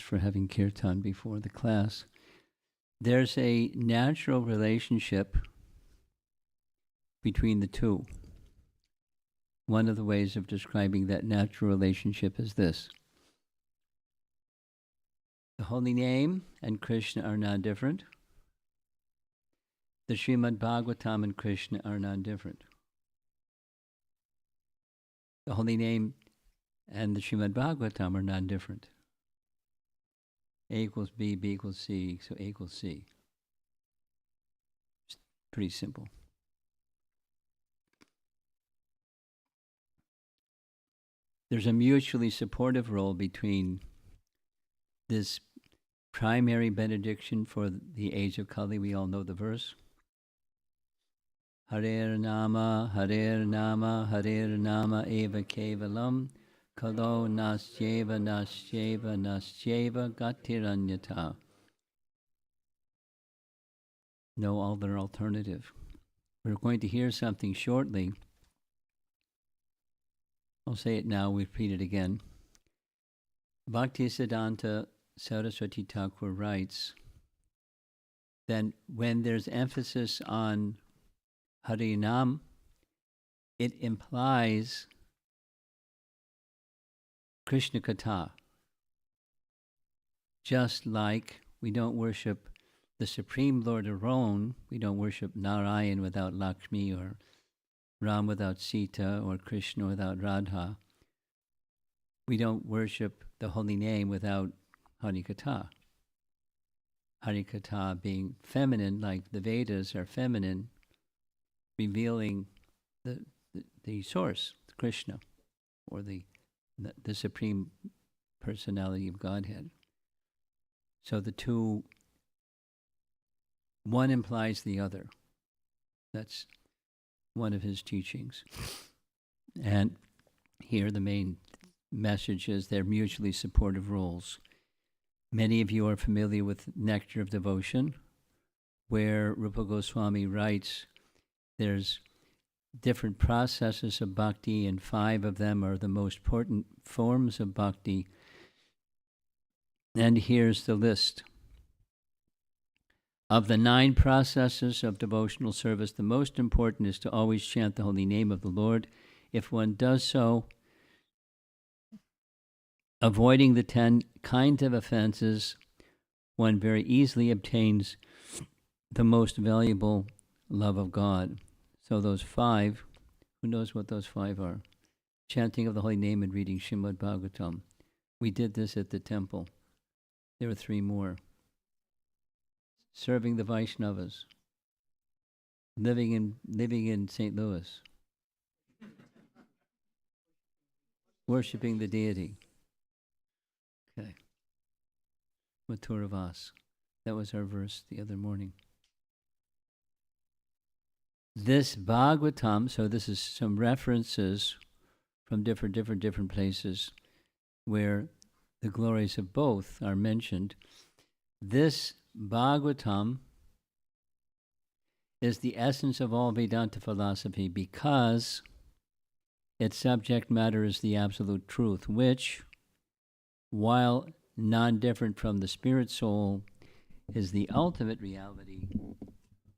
for having kirtan before the class. There's a natural relationship between the two. One of the ways of describing that natural relationship is this. The holy name and Krishna are non-different. The Srimad Bhagavatam and Krishna are non-different. The holy name and the Srimad Bhagavatam are non-different. A equals B, B equals C, so A equals C. It's pretty simple. There's a mutually supportive role between this primary benediction for the age of Kali. We all know the verse. Harer Nama, Harer Nama, Harer Nama Eva Kevalam, Kalo Nasyeva, Nasyeva, Nasyeva Gatiranyata. No other alternative. We're going to hear something shortly. I'll say it now, we repeat it again. Bhaktisiddhanta Saraswati Thakur writes, then when there's emphasis on Harinam, it implies Krishna Katha. Just like we don't worship the Supreme Lord alone, we don't worship Narayan without Lakshmi, or Ram without Sita, or Krishna without Radha. We don't worship the holy name without Harikatha. Harikatha being feminine, like the Vedas are feminine, revealing the source, Krishna, or the Supreme Personality of Godhead. So the two, one implies the other. That's one of his teachings. And here the main message is they're mutually supportive roles. Many of you are familiar with Nectar of Devotion, where Rupa Goswami writes there's different processes of bhakti, and 5 of them are the most important forms of bhakti. And here's the list. Of the 9 processes of devotional service, the most important is to always chant the holy name of the Lord. If one does so, avoiding the 10 kinds of offenses, one very easily obtains the most valuable love of God. So those 5, who knows what those 5 are? Chanting of the holy name and reading Srimad Bhagavatam. We did this at the temple. There were 3 more. Serving the Vaishnavas. Living in St. Louis. Worshipping the deity. Okay. Maturavas. That was our verse the other morning. This Bhagavatam, so this is some references from different places where the glories of both are mentioned. This Bhagavatam is the essence of all Vedanta philosophy because its subject matter is the absolute truth, which, while non-different from the spirit soul, is the ultimate reality,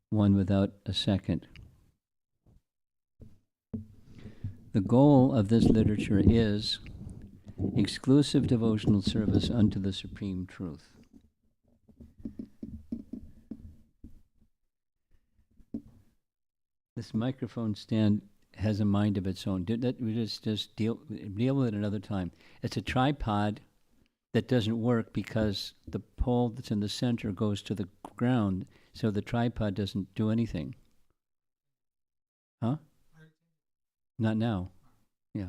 one without a second. The goal of this literature is exclusive devotional service unto the Supreme Truth. This microphone stand has a mind of its own. We just deal with it another time. It's a tripod that doesn't work because the pole that's in the center goes to the ground, so the tripod doesn't do anything. Huh? Not now. Yeah.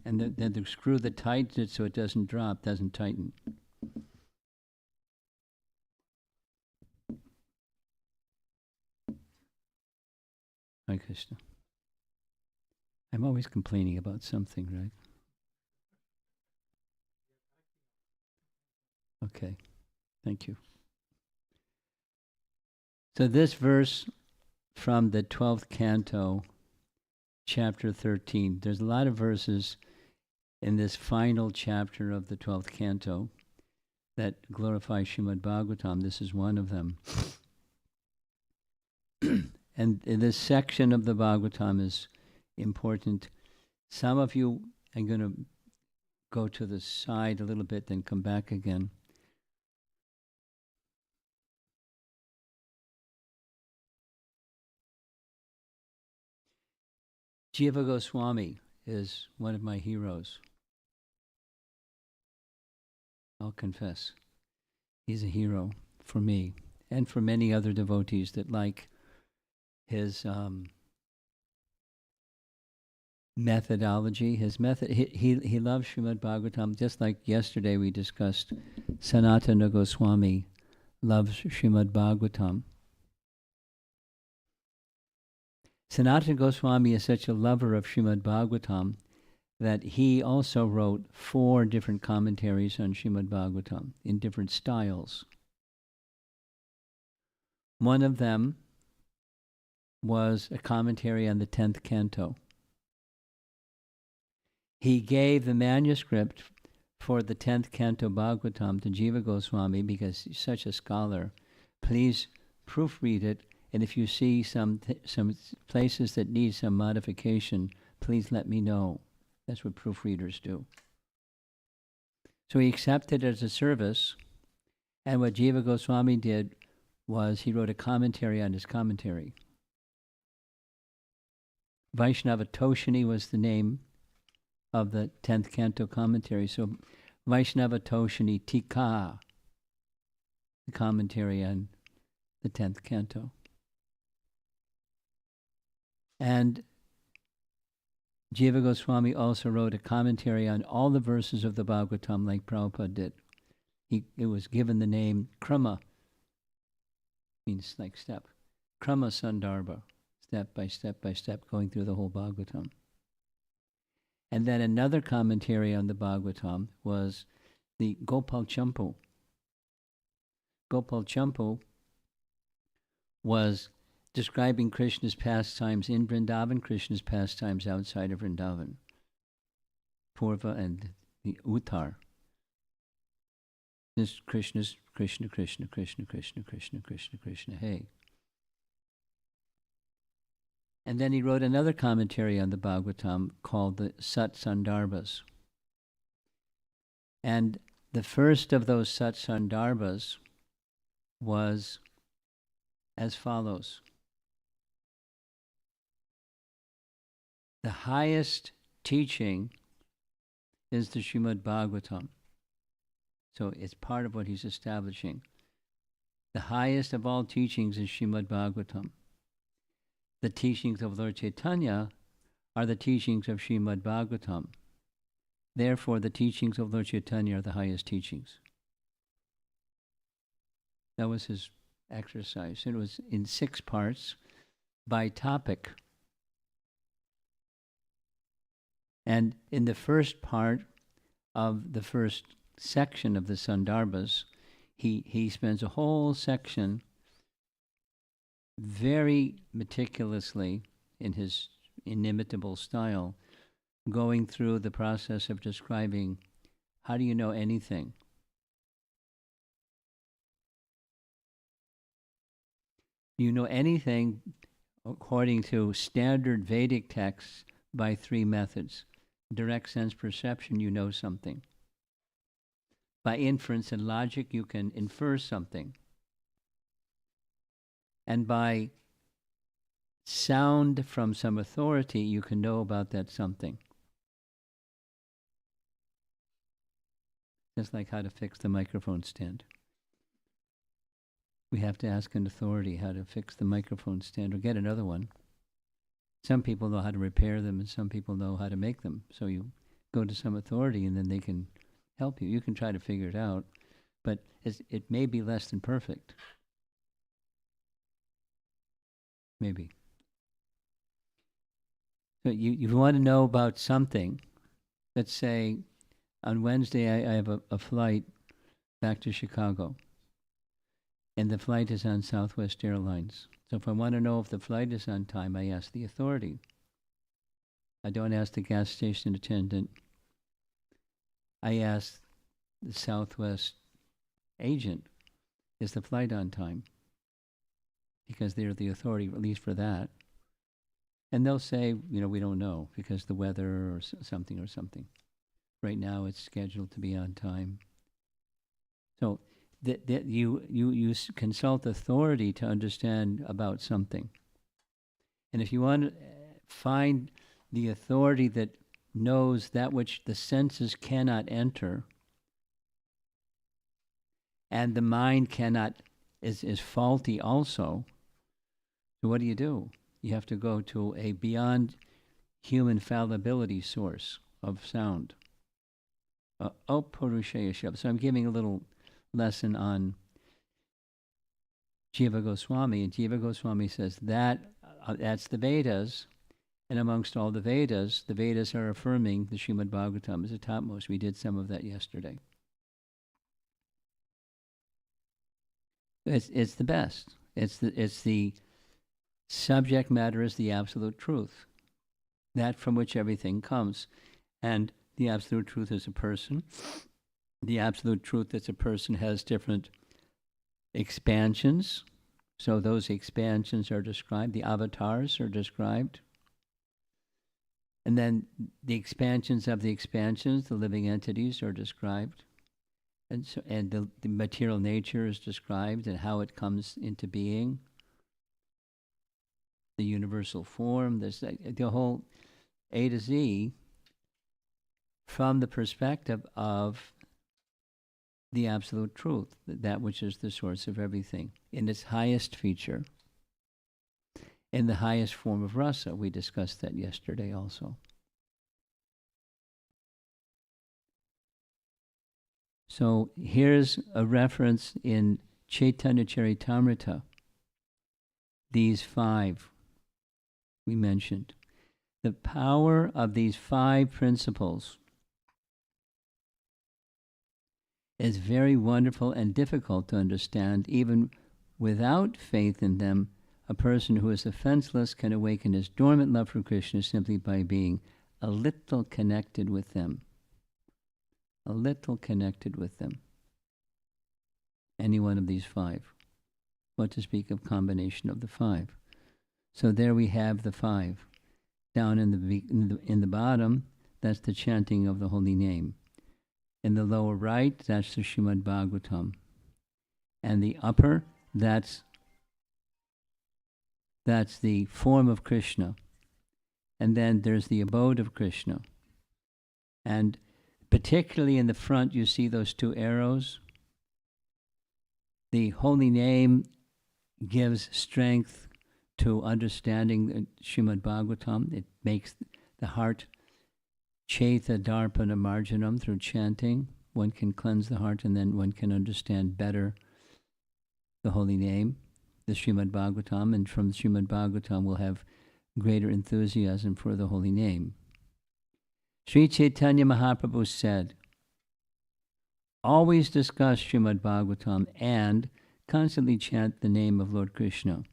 And then the screw that tightens it so it doesn't drop doesn't tighten. Hi, Krishna. I'm always complaining about something, right? Okay. Thank you. So this verse from the 12th canto, chapter 13. There's a lot of verses in this final chapter of the 12th canto that glorifies Srimad Bhagavatam. This is one of them. And this section of the Bhagavatam is important. Some of you, I'm going to go to the side a little bit, then come back again. Jiva Goswami is one of my heroes. I'll confess. He's a hero for me and for many other devotees that like his methodology, his method. He loves Srimad Bhagavatam, just like yesterday we discussed Sanatana Goswami loves Srimad Bhagavatam. Sanatana Goswami is such a lover of Srimad Bhagavatam that he also wrote 4 different commentaries on Srimad Bhagavatam in different styles. One of them was a commentary on the 10th canto. He gave the manuscript for the 10th canto Bhagavatam to Jiva Goswami because he's such a scholar. Please proofread it, and if you see some places that need some modification, please let me know. That's what proofreaders do. So he accepted it as a service, and what Jiva Goswami did was he wrote a commentary on his commentary. Vaishnava Toshini was the name of the 10th canto commentary. So Vaishnava Toshini Tika, the commentary on the 10th canto. And Jiva Goswami also wrote a commentary on all the verses of the Bhagavatam like Prabhupada did. It was given the name Krama, means like step. Krama Sandarbha, step by step by step, going through the whole Bhagavatam. And then another commentary on the Bhagavatam was the Gopal Champu. Gopal Champu was describing Krishna's pastimes in Vrindavan, Krishna's pastimes outside of Vrindavan, Purva and the Uttar. This Krishna's Krishna, Krishna, Krishna, Krishna, Krishna, Krishna, Krishna, hey. And then he wrote another commentary on the Bhagavatam called the Sat Sandarbhas. And the first of those Sat Sandarbhas was as follows. The highest teaching is the Srimad Bhagavatam. So it's part of what he's establishing. The highest of all teachings is Srimad Bhagavatam. The teachings of Lord Chaitanya are the teachings of Srimad Bhagavatam. Therefore, the teachings of Lord Chaitanya are the highest teachings. That was his exercise. It was in 6 parts by topic. And in the first part of the first section of the Sandarbhas, he spends a whole section very meticulously in his inimitable style, going through the process of describing how do you know anything? You know anything according to standard Vedic texts by 3 methods. Direct sense perception, you know something. By inference and logic, you can infer something. And by sound from some authority, you can know about that something. Just like how to fix the microphone stand. We have to ask an authority how to fix the microphone stand or get another one. Some people know how to repair them and some people know how to make them. So you go to some authority and then they can help you. You can try to figure it out, but it may be less than perfect. Maybe. So you want to know about something. Let's say on Wednesday I have a flight back to Chicago. And the flight is on Southwest Airlines. So if I want to know if the flight is on time, I ask the authority. I don't ask the gas station attendant. I asked the Southwest agent, is the flight on time? Because they're the authority, at least for that. And they'll say, we don't know because the weather or something or something. Right now it's scheduled to be on time. So that you consult authority to understand about something. And if you want to find the authority that knows that which the senses cannot enter, and the mind is faulty also, so what do? You have to go to a beyond human fallibility source of sound. Purusheya Shabd. So I'm giving a little lesson on Jiva Goswami, and Jiva Goswami says that's the Vedas, and amongst all the Vedas are affirming the Srimad Bhagavatam as the topmost. We did some of that yesterday. It's the best. It's the subject matter is the absolute truth, that from which everything comes, and the absolute truth is a person. The absolute truth as a person has different expansions. So those expansions are described. The avatars are described. And then the expansions of the expansions, the living entities, are described. And the material nature is described and how it comes into being. The universal form, the whole A to Z, from the perspective of the absolute truth, that which is the source of everything, in its highest feature, in the highest form of rasa. We discussed that yesterday also. So here's a reference in Chaitanya Charitamrita, these 5 we mentioned. The power of these 5 principles is very wonderful and difficult to understand. Even without faith in them, a person who is offenseless can awaken his dormant love for Krishna simply by being a little connected with them. A little connected with them. Any one of these 5. What to speak of combination of the 5. So there we have the 5. Down in the bottom, that's the chanting of the holy name. In the lower right, that's the Srimad Bhagavatam. And the upper, that's the form of Krishna. And then there's the abode of Krishna. And particularly in the front, you see those 2 arrows. The holy name gives strength to understanding Srimad Bhagavatam. It makes the heart Chaitha Darpana Marjanam through chanting. One can cleanse the heart and then one can understand better the holy name, the Srimad Bhagavatam, and from the Srimad Bhagavatam we'll have greater enthusiasm for the holy name. Sri Chaitanya Mahaprabhu said, always discuss Srimad Bhagavatam and constantly chant the name of Lord Krishna.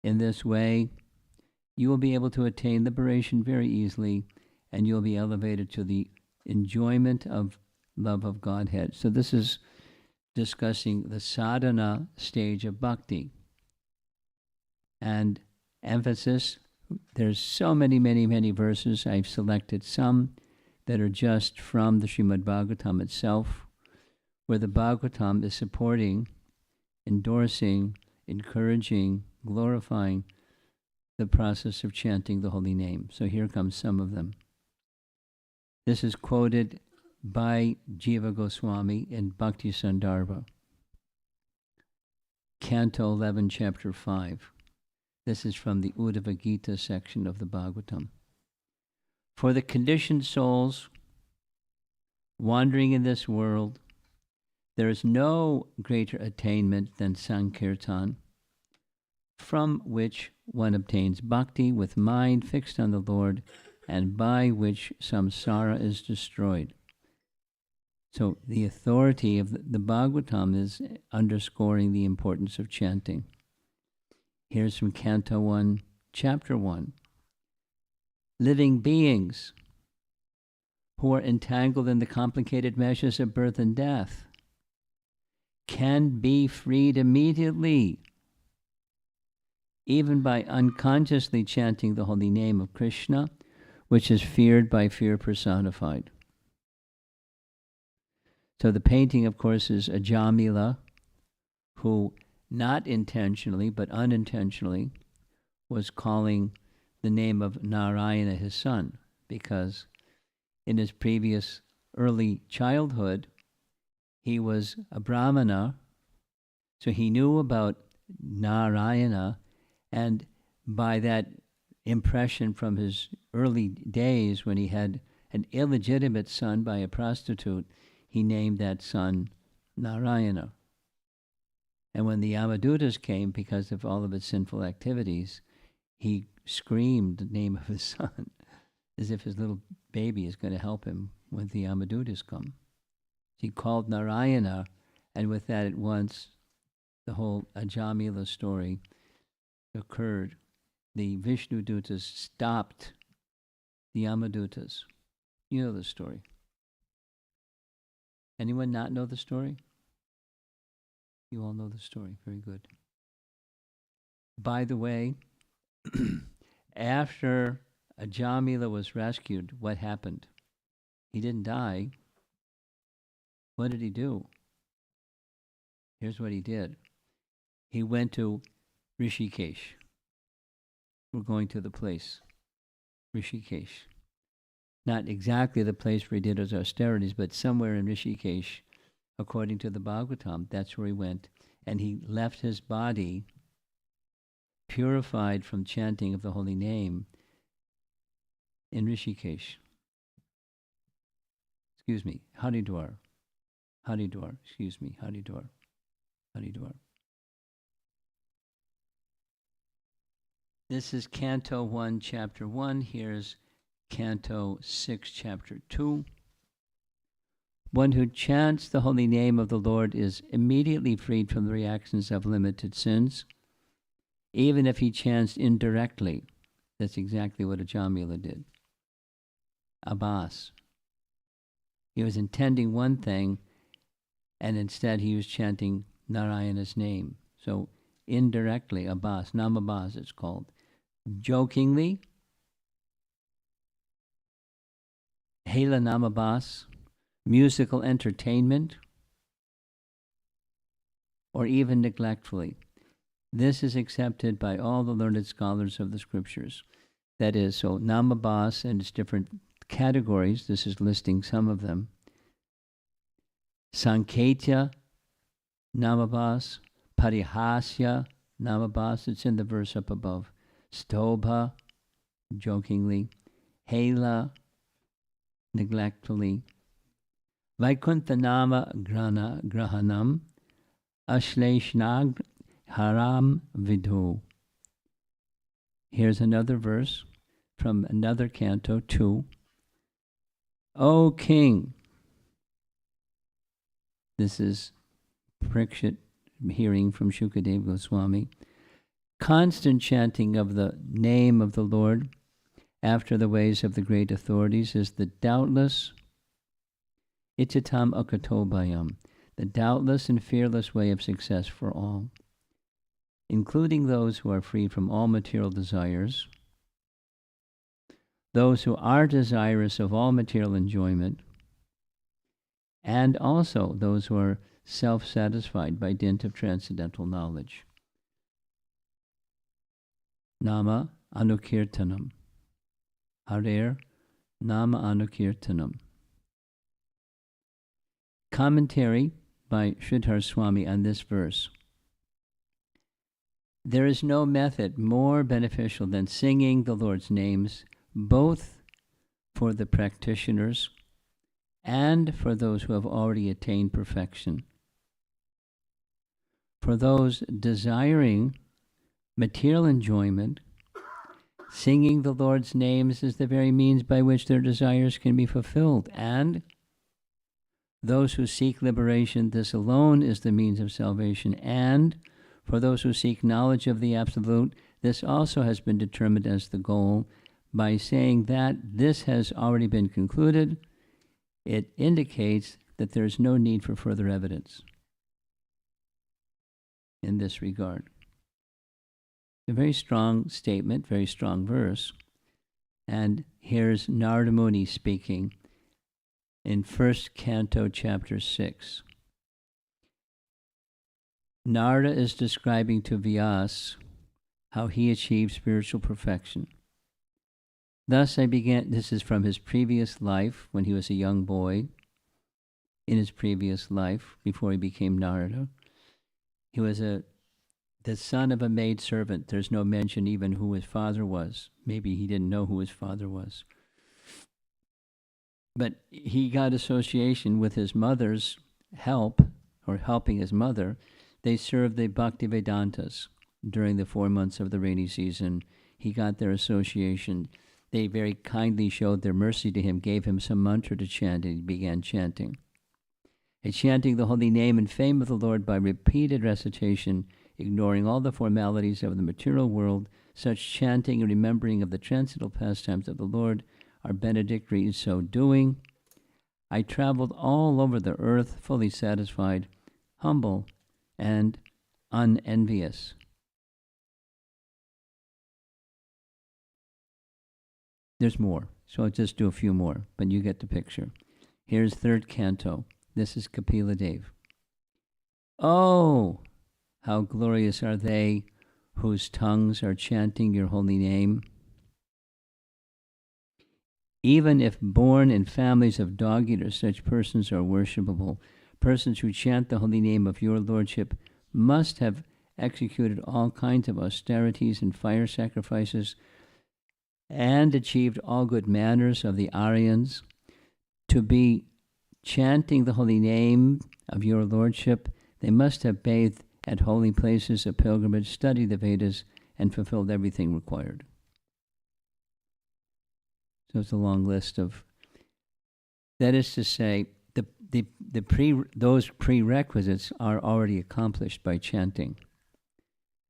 In this way, you will be able to attain liberation very easily, and you'll be elevated to the enjoyment of love of Godhead. So this is discussing the sadhana stage of bhakti. And emphasis, there's so many verses. I've selected some that are just from the Srimad Bhagavatam itself, where the Bhagavatam is supporting, endorsing, encouraging, glorifying the process of chanting the holy name. So here comes some of them. This is quoted by Jiva Goswami in Bhakti Sandarbha, Canto 11, Chapter 5. This is from the Uddhava Gita section of the Bhagavatam. For the conditioned souls wandering in this world, there is no greater attainment than Sankirtan, from which one obtains bhakti with mind fixed on the Lord, and by which samsara is destroyed. So the authority of the Bhagavatam is underscoring the importance of chanting. Here's from Canto 1, Chapter 1. Living beings who are entangled in the complicated meshes of birth and death can be freed immediately, even by unconsciously chanting the holy name of Krishna, which is feared by fear personified. So the painting, of course, is a Jamila who, not intentionally but unintentionally, was calling the name of Narayana, his son, because in his previous early childhood, he was a Brahmana, so he knew about Narayana, and by that impression from his early days when he had an illegitimate son by a prostitute, he named that son Narayana. And when the Yamadutas came, because of all of its sinful activities, he screamed the name of his son as if his little baby is going to help him when the Yamadutas come. He called Narayana, and with that at once, the whole Ajamila story occurred. The Vishnu Dutas stopped the Yamadutas. You know the story. Anyone not know the story? You all know the story. Very good. By the way, after Ajamila was rescued, what happened? He didn't die. What did he do? Here's what he did. He went to Rishikesh. We're going to the place, Rishikesh. Not exactly the place where he did his austerities, but somewhere in Rishikesh, according to the Bhagavatam, that's where he went. And he left his body purified from chanting of the holy name in Rishikesh. Excuse me, Haridwar. Haridwar, excuse me, Haridwar. Haridwar. This is Canto 1, Chapter 1. Here's Canto 6, Chapter 2. One who chants the holy name of the Lord is immediately freed from the reactions of limited sins, even if he chants indirectly. That's exactly what Ajamila did. Abbas. He was intending one thing, and instead he was chanting Narayana's name. So indirectly, Abbas, Nam Abbas it's called. Jokingly, Hela Nam Abbas, musical entertainment, or even neglectfully. This is accepted by all the learned scholars of the scriptures. That is, so Nam Abbas and its different categories, this is listing some of them. Sanketya Nam Abbas, Parihasya Nam Abbas, it's in the verse up above. Stobha, jokingly. Hela, neglectfully. Vaikuntha Nama Grahanam, Ashleshnag Haram Vidhu. Here's another verse from another canto, 2. O King, this is Parikshit hearing from Shukadeva Goswami, constant chanting of the name of the Lord after the ways of the great authorities is the doubtless Ititam Akatobayam, the doubtless and fearless way of success for all, including those who are free from all material desires, those who are desirous of all material enjoyment, and also those who are self-satisfied by dint of transcendental knowledge. Nama Anukirtanam. Harer Nama Anukirtanam. Commentary by Sridhar Swami on this verse. There is no method more beneficial than singing the Lord's names, both for the practitioners and for those who have already attained perfection. For those desiring material enjoyment, singing the Lord's names is the very means by which their desires can be fulfilled. And those who seek liberation, this alone is the means of salvation. And for those who seek knowledge of the Absolute, this also has been determined as the goal by saying that this has already been concluded it indicates that there is no need for further evidence in this regard. A very strong statement, very strong verse. And here's Narada Muni speaking in 1st Canto, Chapter 6. Narada is describing to Vyas how he achieved spiritual perfection. Thus I began, this is from his previous life when he was a young boy, in his previous life before he became Narada. He was the son of a maidservant. There's no mention even who his father was. Maybe he didn't know who his father was. But he got association with his mother's help, or helping his mother. They served the Bhaktivedantas during the 4 months of the rainy season. He got their association. They very kindly showed their mercy to him, gave him some mantra to chant, and he began chanting. And chanting the holy name and fame of the Lord by repeated recitation, ignoring all the formalities of the material world, such chanting and remembering of the transcendental pastimes of the Lord are benedictory in so doing. I traveled all over the earth, fully satisfied, humble, and unenvious. There's more, so I'll just do a few more, but you get the picture. Here's 3rd Canto. This is Kapila Dev. Oh, how glorious are they whose tongues are chanting your holy name. Even if born in families of dog-eaters, such persons are worshipable. Persons who chant the holy name of your Lordship must have executed all kinds of austerities and fire sacrifices and achieved all good manners of the Aryans. To be chanting the holy name of your Lordship, they must have bathed at holy places of pilgrimage, studied the Vedas, and fulfilled everything required. So it's a long list of, that is to say, those prerequisites are already accomplished by chanting.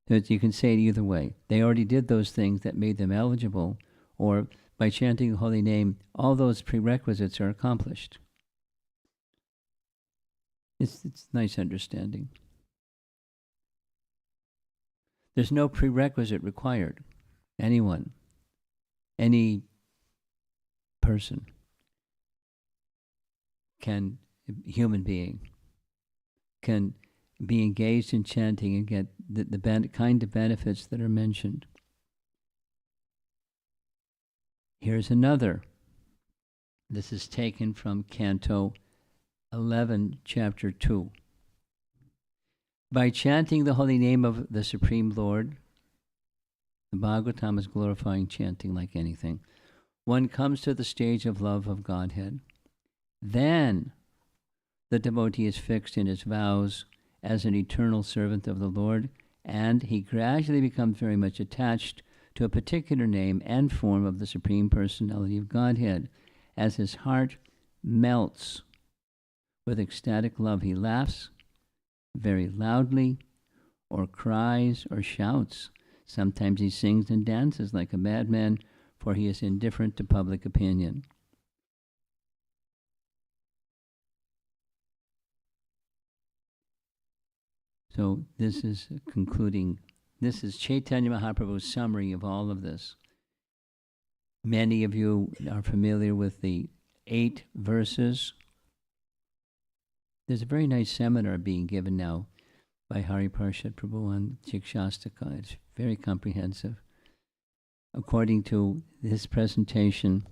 So you can say it either way. They already did those things that made them eligible, or by chanting the holy name, all those prerequisites are accomplished. It's nice understanding. There's no prerequisite required. Anyone, any person can, human being, can be engaged in chanting and get the kind of benefits that are mentioned. Here's another. This is taken from Canto 11, Chapter 2. By chanting the holy name of the Supreme Lord, the Bhagavatam is glorifying chanting like anything, one comes to the stage of love of Godhead. Then the devotee is fixed in his vows as an eternal servant of the Lord, and he gradually becomes very much attached to a particular name and form of the Supreme Personality of Godhead. As his heart melts with ecstatic love, he laughs very loudly, or cries, or shouts. Sometimes he sings and dances like a madman, for he is indifferent to public opinion. So this is concluding. This is Chaitanya Mahaprabhu's summary of all of this. Many of you are familiar with the 8 verses. There's a very nice seminar being given now by Hari Parshad Prabhu on Shikshastika. It's very comprehensive. According to this presentation,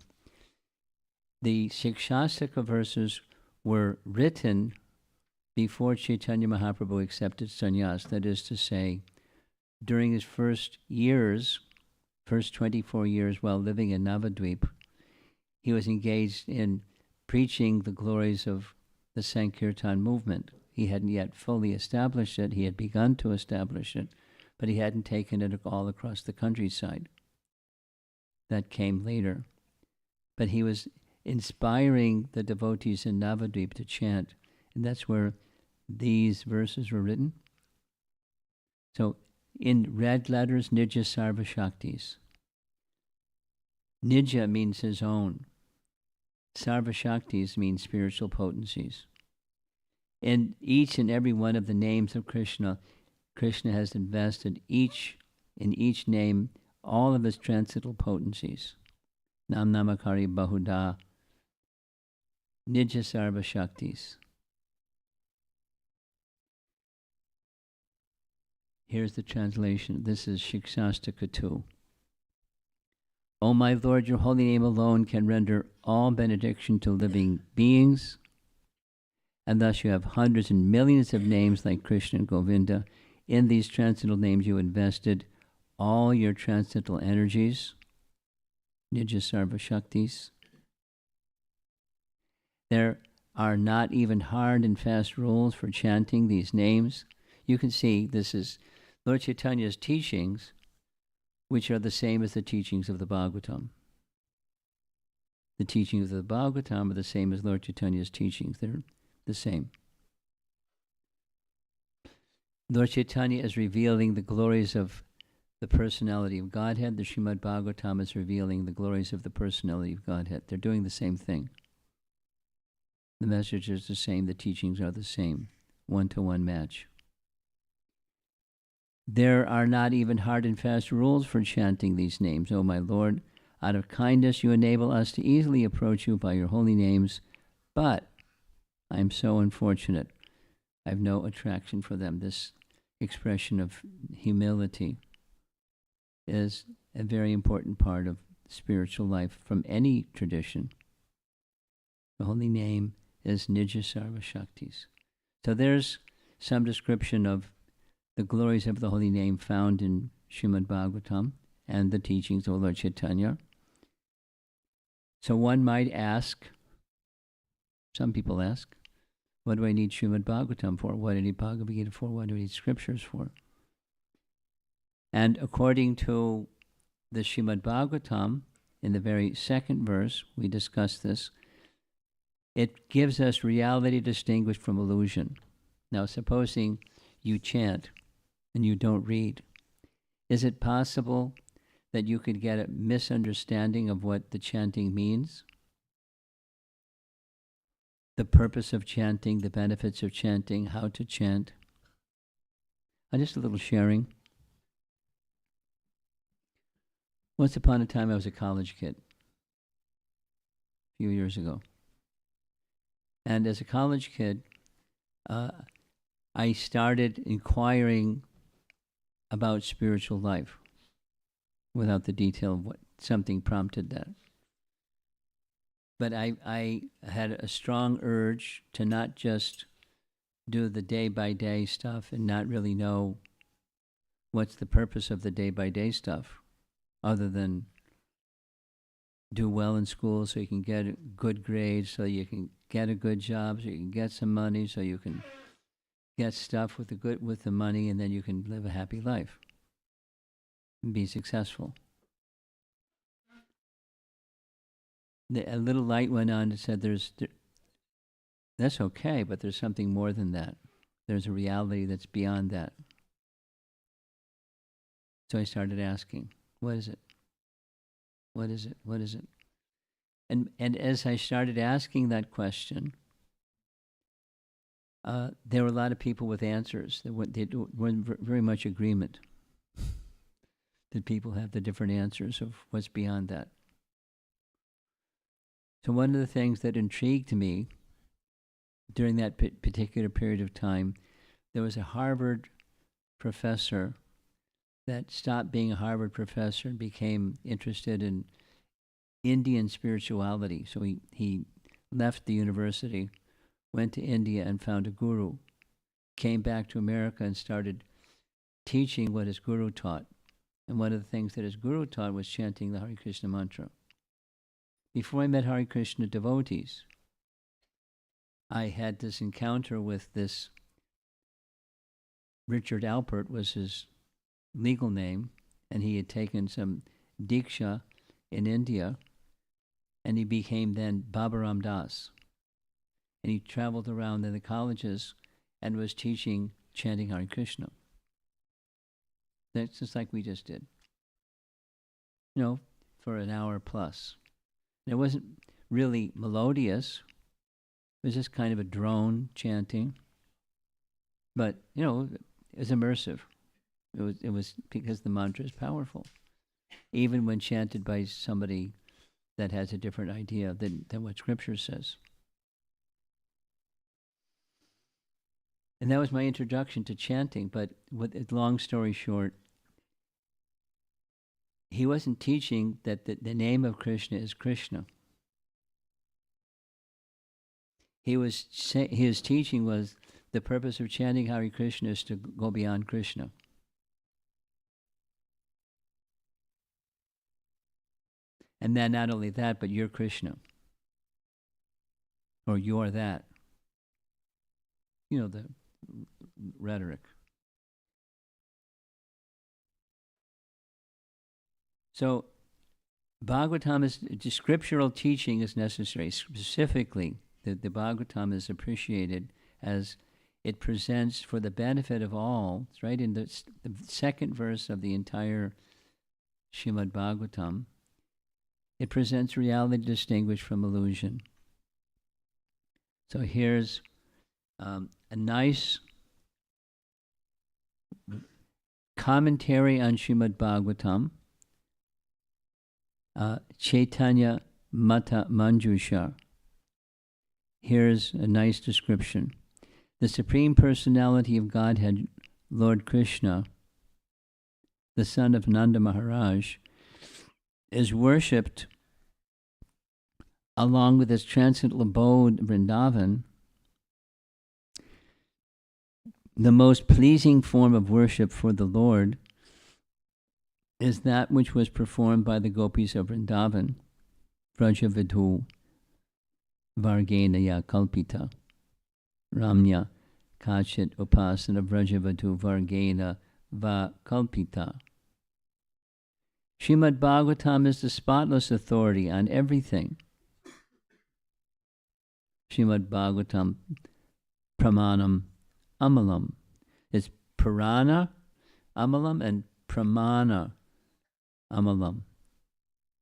the Shikshastika verses were written before Chaitanya Mahaprabhu accepted sannyas. That is to say, during his first 24 years while living in Navadvip, he was engaged in preaching the glories of the Sankirtan movement. He hadn't yet fully established it. He had begun to establish it, but he hadn't taken it all across the countryside. That came later. But he was inspiring the devotees in Navadvip to chant, and that's where these verses were written. So in red letters, Nija Sarva Shaktis. Nija means his own. Sarva Shaktis means spiritual potencies. In each and every one of the names of Krishna, Krishna has invested in each name all of his transcendental potencies. Nam Namakari Bahuda Nija Sarva Shaktis. Here's the translation. This is Shikshashtaka 2. O my Lord, your holy name alone can render all benediction to living beings, and thus you have hundreds and millions of names like Krishna and Govinda. In these transcendental names you invested all your transcendental energies, Nija Sarva Shaktis. There are not even hard and fast rules for chanting these names. You can see this is Lord Chaitanya's teachings, which are the same as the teachings of the Bhagavatam. The teachings of the Bhagavatam are the same as Lord Chaitanya's teachings. They're the same. Lord Chaitanya is revealing the glories of the personality of Godhead. The Srimad Bhagavatam is revealing the glories of the personality of Godhead. They're doing the same thing. The message is the same. The teachings are the same. One-to-one match. There are not even hard and fast rules for chanting these names. O my Lord, out of kindness you enable us to easily approach you by your holy names, but I am so unfortunate. I have no attraction for them. This expression of humility is a very important part of spiritual life from any tradition. The holy name is Nija Sarva Shaktis. So there's some description of the glories of the holy name found in Srimad Bhagavatam and the teachings of Lord Chaitanya. So one might ask, some people ask, what do I need Srimad Bhagavatam for? What do I need Bhagavad Gita for? What do I need scriptures for? And according to the Srimad Bhagavatam, in the very second verse, we discussed this, it gives us reality distinguished from illusion. Now, supposing you chant and you don't read, is it possible that you could get a misunderstanding of what the chanting means? The purpose of chanting, the benefits of chanting, how to chant. Just a little sharing. Once upon a time, I was a college kid, a few years ago. And as a college kid, I started inquiring about spiritual life without the detail of what something prompted that. But I had a strong urge to not just do the day-by-day stuff and not really know what's the purpose of the day-by-day stuff, other than do well in school so you can get a good grades, so you can get a good job, so you can get some money, so you can get stuff with the money, and then you can live a happy life and be successful. A little light went on and said, that's okay, but there's something more than that. There's a reality that's beyond that. So I started asking, what is it? What is it? What is it? And as I started asking that question, there were a lot of people with answers. There weren't very much agreement that people have the different answers of what's beyond that. So one of the things that intrigued me during that particular period of time, there was a Harvard professor that stopped being a Harvard professor and became interested in Indian spirituality. So he left the university, went to India and found a guru, came back to America and started teaching what his guru taught. And one of the things that his guru taught was chanting the Hare Krishna mantra. Before I met Hare Krishna devotees, I had this encounter with this Richard Alpert was his legal name, and he had taken some Diksha in India, and he became then Baba Ram Das. And he traveled around in the colleges and was teaching chanting Hare Krishna. That's just like we just did. For an hour plus. And it wasn't really melodious. It was just kind of a drone chanting. But, it was immersive. It was because the mantra is powerful. Even when chanted by somebody that has a different idea than what Scripture says. And that was my introduction to chanting. But long story short, he wasn't teaching that the name of Krishna is Krishna. His teaching was the purpose of chanting Hare Krishna is to go beyond Krishna. And then not only that, but you're Krishna. Or you're that. The rhetoric. So, Bhagavatam scriptural teaching is necessary. Specifically, the Bhagavatam is appreciated as it presents for the benefit of all. It's right in the second verse of the entire Srimad Bhagavatam. It presents reality distinguished from illusion. So here's a nice commentary on Srimad Bhagavatam, Chaitanya Mata Manjusha. Here's a nice description. The Supreme Personality of Godhead, Lord Krishna, the son of Nanda Maharaj, is worshipped along with his transcendental abode, Vrindavan. The most pleasing form of worship for the Lord is that which was performed by the gopis of Vrindavan, Vrajavidhu Vargena ya Kalpita, Ramya Kachit Upasana Vrajavadhu Vargena va Kalpita. Srimad Bhagavatam is the spotless authority on everything. Srimad Bhagavatam Pramanam Amalam. It's Purana Amalam and Pramana Amalam.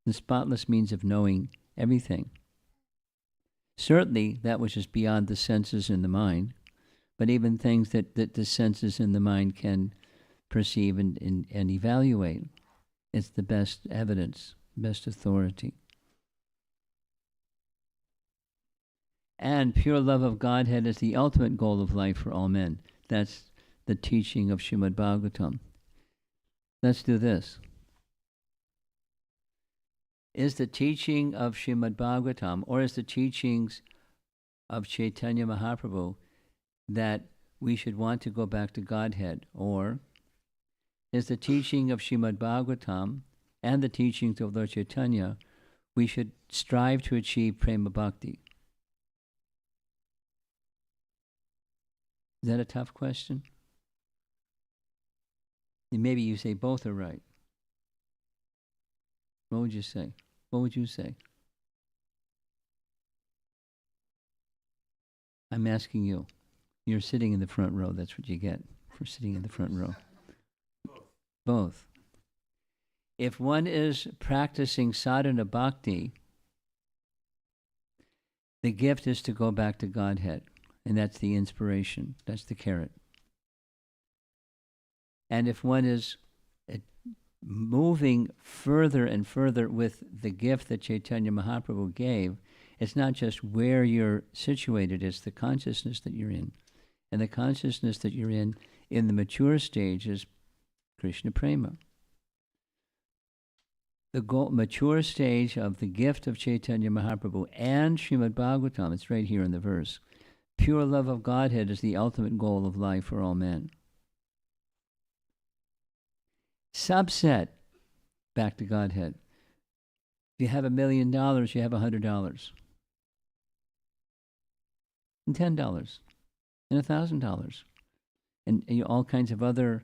The spotless means of knowing everything. Certainly that which is beyond the senses and the mind, but even things that the senses and the mind can perceive and evaluate. It's the best evidence, best authority. And pure love of Godhead is the ultimate goal of life for all men. That's the teaching of Srimad Bhagavatam. Let's do this. Is the teaching of Srimad Bhagavatam, or is the teachings of Chaitanya Mahaprabhu that we should want to go back to Godhead? Or is the teaching of Srimad Bhagavatam and the teachings of Lord Chaitanya, we should strive to achieve Prema Bhakti? Is that a tough question? And maybe you say both are right. What would you say? What would you say? I'm asking you. You're sitting in the front row. That's what you get for sitting in the front row. Both. If one is practicing sadhana bhakti, the gift is to go back to Godhead. And that's the inspiration. That's the carrot. And if one is moving further and further with the gift that Chaitanya Mahaprabhu gave, it's not just where you're situated, it's the consciousness that you're in. And the consciousness that you're in the mature stage is Krishna Prema. The mature stage of the gift of Chaitanya Mahaprabhu and Srimad Bhagavatam, it's right here in the verse, pure love of Godhead is the ultimate goal of life for all men. Subset, back to Godhead. If you have $1 million, you have $100. And $10. And $1,000. And all kinds of other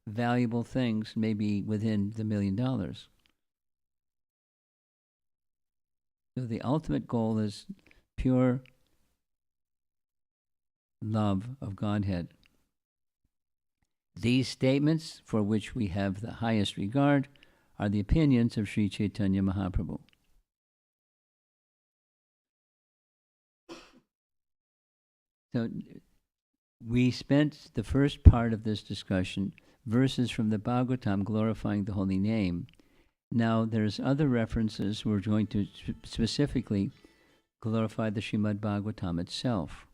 valuable things maybe within the $1 million. So the ultimate goal is pure love of Godhead. These statements, for which we have the highest regard, are the opinions of Sri Chaitanya Mahaprabhu. So we spent the first part of this discussion, verses from the Bhagavatam glorifying the holy name. Now there's other references we're going to specifically glorify the Srimad Bhagavatam itself.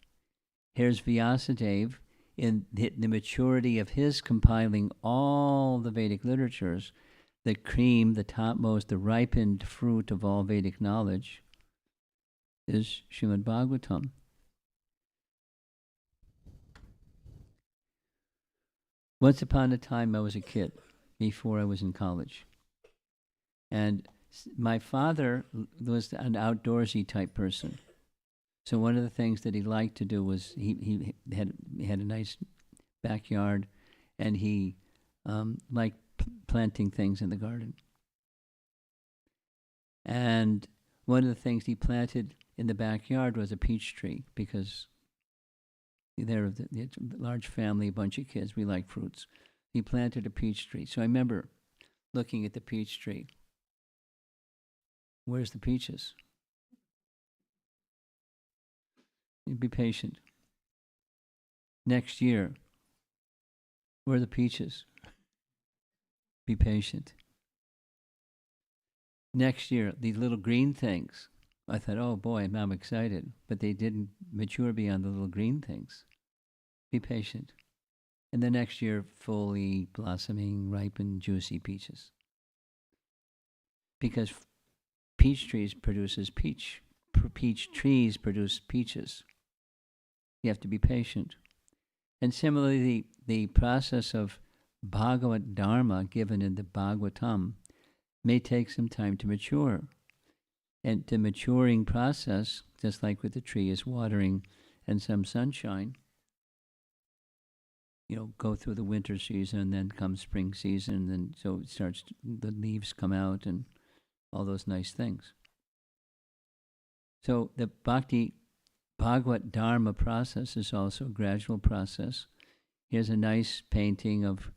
Here's Vyasadeva in the maturity of his compiling all the Vedic literatures, the cream, the topmost, the ripened fruit of all Vedic knowledge is Srimad Bhagavatam. Once upon a time, I was a kid, before I was in college. And my father was an outdoorsy type person. So one of the things that he liked to do was he had a nice backyard, and he liked planting things in the garden. And one of the things he planted in the backyard was a peach tree, because they're a large family, a bunch of kids, we like fruits. He planted a peach tree. So I remember looking at the peach tree. Where's the peaches? Be patient. Next year, where are the peaches? Be patient. Next year, these little green things. I thought, oh boy, I'm excited. But they didn't mature beyond the little green things. Be patient. And the next year, fully blossoming, ripened, juicy peaches. Because peach trees produces peach. Peach trees produce peaches. You have to be patient. And similarly, the process of Bhagavad Dharma given in the Bhagavatam may take some time to mature. And the maturing process, just like with the tree, is watering and some sunshine. Go through the winter season, and then comes spring season, and so it starts, the leaves come out and all those nice things. So the Bhakti Bhagavad Dharma process is also a gradual process. Here's a nice painting of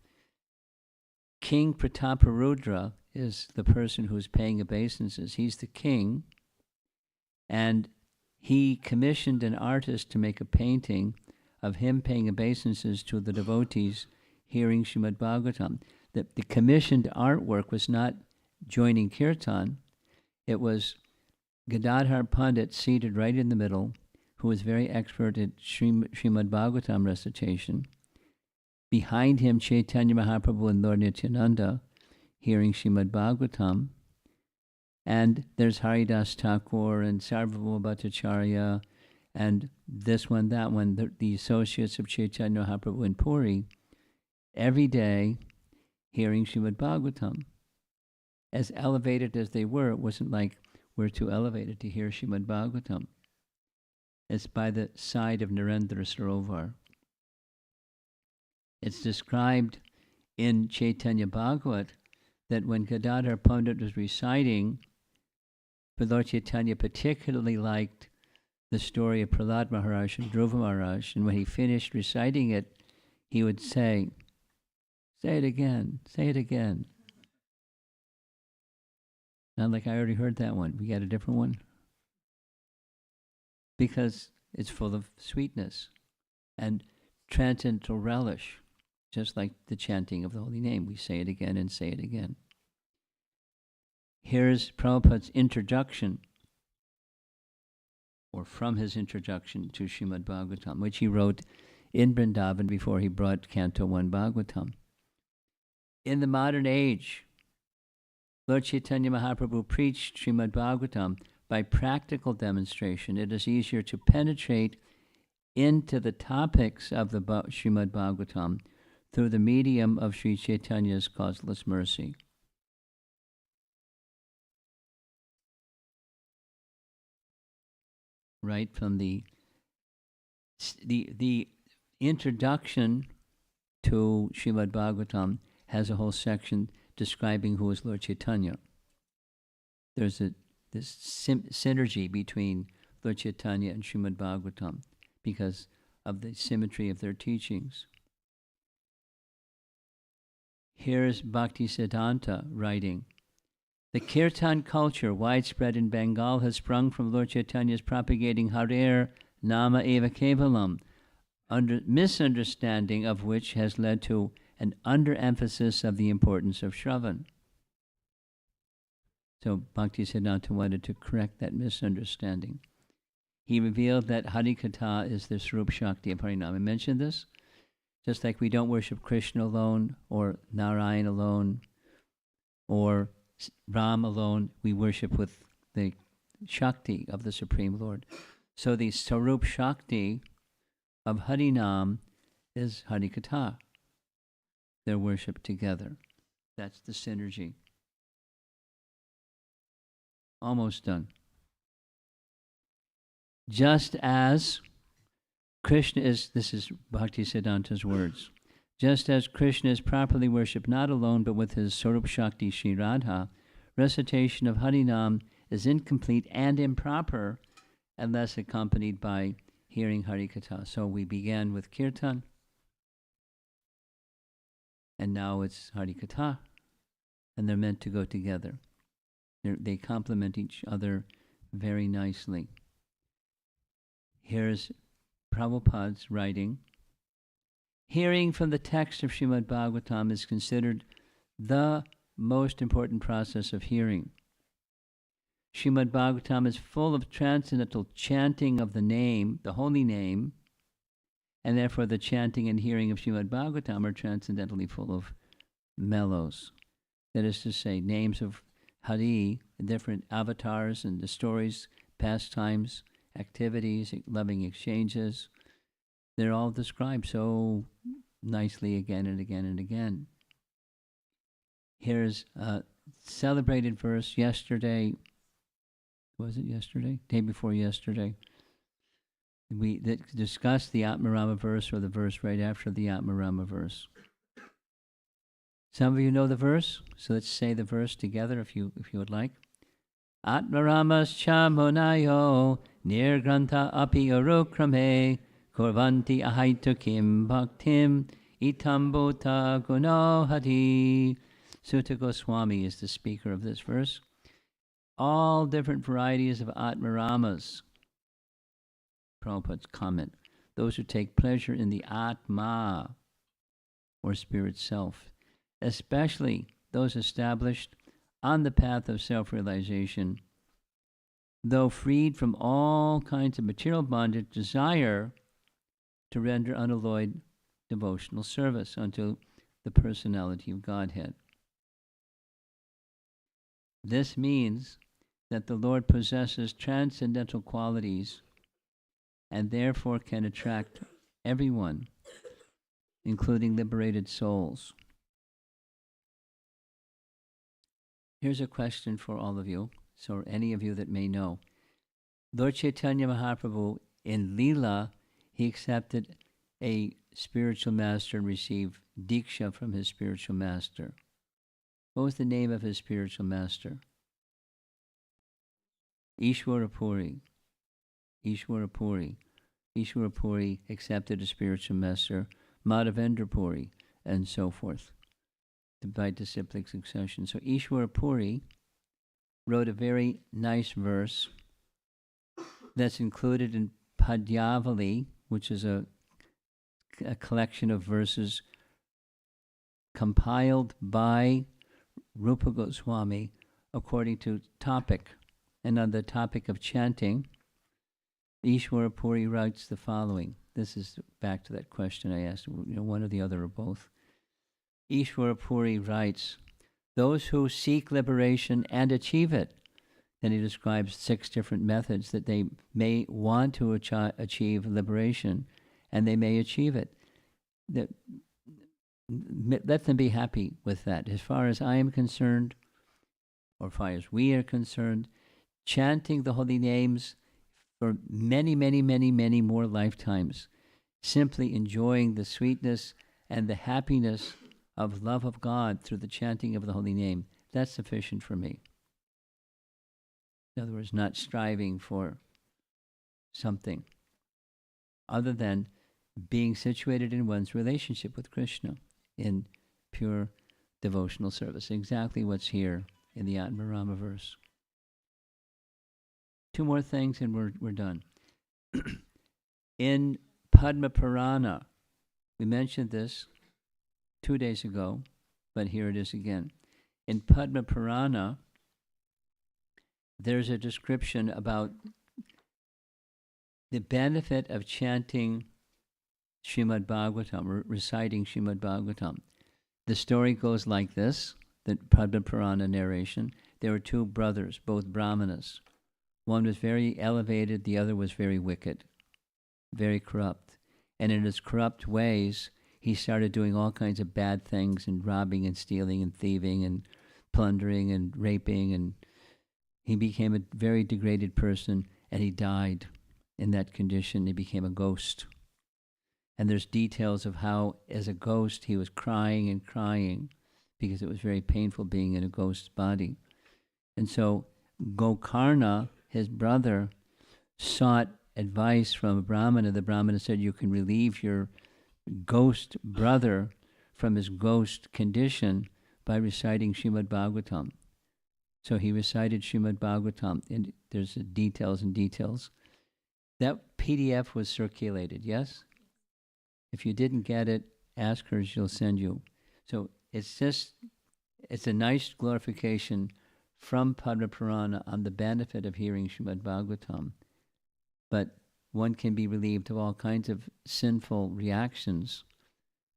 King Prataparudra is the person who's paying obeisances. He's the king, and he commissioned an artist to make a painting of him paying obeisances to the devotees hearing Srimad Bhagavatam. The commissioned artwork was not joining kirtan. It was Gadadhar Pandit seated right in the middle, who was very expert at Srimad Bhagavatam recitation. Behind him, Chaitanya Mahaprabhu and Lord Nityananda hearing Srimad Bhagavatam. And there's Haridas Thakur and Sarvabhauma Bhattacharya and this one, that one, the associates of Chaitanya Mahaprabhu in Puri, every day hearing Srimad Bhagavatam. As elevated as they were, it wasn't like we're too elevated to hear Srimad Bhagavatam. It's by the side of Narendra Sarovar. It's described in Chaitanya Bhagavat that when Gadadhar Pandit was reciting, Lord Chaitanya particularly liked the story of Prahlad Maharaj and Dhruva Maharaj, and when he finished reciting it, he would say it again, say it again. Not like I already heard that one. We got a different one? Because it's full of sweetness and transcendental relish, just like the chanting of the holy name. We say it again and say it again. Here's Prabhupada's introduction, or from his introduction to Srimad Bhagavatam, which he wrote in Vrindavan before he brought Canto 1 Bhagavatam. In the modern age, Lord Chaitanya Mahaprabhu preached Srimad Bhagavatam by practical demonstration. It is easier to penetrate into the topics of the Srimad Bhagavatam through the medium of Sri Chaitanya's causeless mercy. Right from the introduction to Srimad Bhagavatam has a whole section describing who is Lord Chaitanya. There's this synergy between Lord Chaitanya and Srimad Bhagavatam because of the symmetry of their teachings. Here's Bhaktisiddhanta writing, the kirtan culture widespread in Bengal has sprung from Lord Chaitanya's propagating Harer Nama Eva Kevalam, misunderstanding of which has led to an underemphasis of the importance of Shravan. So Bhaktisiddhanta wanted to correct that misunderstanding. He revealed that Harikatha is the Swarup Shakti of Harinam. I mentioned this. Just like we don't worship Krishna alone, or Narayan alone, or Ram alone, we worship with the Shakti of the Supreme Lord. So the Swarup Shakti of Harinam is Harikatha. They're worshipped together. That's the synergy. Almost done. Just as Krishna is, this is Bhaktisiddhanta's words, just as Krishna is properly worshipped not alone but with his Swarup Shakti Shri Radha, recitation of Harinam is incomplete and improper unless accompanied by hearing Harikatha. So we began with Kirtan, and now it's Harikatha, and they're meant to go together. They complement each other very nicely. Here's Prabhupada's writing. Hearing from the text of Srimad Bhagavatam is considered the most important process of hearing. Srimad Bhagavatam is full of transcendental chanting of the name, the holy name, and therefore the chanting and hearing of Srimad Bhagavatam are transcendentally full of mellows. That is to say, names of Hari, different avatars and the stories, pastimes, activities, loving exchanges, they're all described so nicely again and again and again. Here's a celebrated verse yesterday. Was it yesterday? Day before yesterday. We discussed the Atmarama verse, or the verse right after the Atmarama verse. Some of you know the verse, so let's say the verse together if you would like. Atmaramas cha monayo nirgrantha api arukrame korvanti ahaitukim bhaktim itambota gunohati. Sutta Goswami is the speaker of this verse. All different varieties of Atmaramas, Prabhupada's comment, those who take pleasure in the Atma, or spirit self, especially those established on the path of self-realization, though freed from all kinds of material bondage, desire to render unalloyed devotional service unto the personality of Godhead. This means that the Lord possesses transcendental qualities and therefore can attract everyone, including liberated souls. Here's a question for all of you, so any of you that may know. Lord Chaitanya Mahaprabhu, in Leela, he accepted a spiritual master and received Diksha from his spiritual master. What was the name of his spiritual master? Ishwarapuri. Ishwarapuri. Ishwarapuri accepted a spiritual master, Madhavendra Puri, and so forth, by disciplic succession. So Ishwarapuri wrote a very nice verse that's included in Padyavali, which is a collection of verses compiled by Rupa Goswami according to topic. And on the topic of chanting, Ishwarapuri writes the following. This is back to that question I asked, one or the other or both. Ishwarapuri writes, those who seek liberation and achieve it. Then he describes 6 different methods that they may want to achieve liberation, and they may achieve it. Let them be happy with that. As far as I am concerned, or as far as we are concerned, chanting the holy names for many, many, many, many more lifetimes, simply enjoying the sweetness and the happiness of love of God through the chanting of the holy name, that's sufficient for me. In other words, not striving for something other than being situated in one's relationship with Krishna in pure devotional service. Exactly what's here in the Atmarama verse. 2 more things and we're done. In Padma Purana, we mentioned this 2 days ago, but here it is again. In Padma Purana, there's a description about the benefit of chanting Srimad Bhagavatam, or reciting Srimad Bhagavatam. The story goes like this, the Padma Purana narration. There were two brothers, both Brahmanas. One was very elevated, the other was very wicked, very corrupt. And in his corrupt ways, he started doing all kinds of bad things, and robbing and stealing and thieving and plundering and raping, and he became a very degraded person, and he died in that condition. He became a ghost. And there's details of how, as a ghost, he was crying and crying because it was very painful being in a ghost's body. And so Gokarna, his brother, sought advice from a Brahmana. The Brahmana said, you can relieve your ghost brother from his ghost condition by reciting Srimad Bhagavatam. So he recited Srimad Bhagavatam, and there's details and details. That PDF was circulated, yes? If you didn't get it, ask her, she'll send you. So it's a nice glorification from Padma Purana on the benefit of hearing Srimad Bhagavatam. But one can be relieved of all kinds of sinful reactions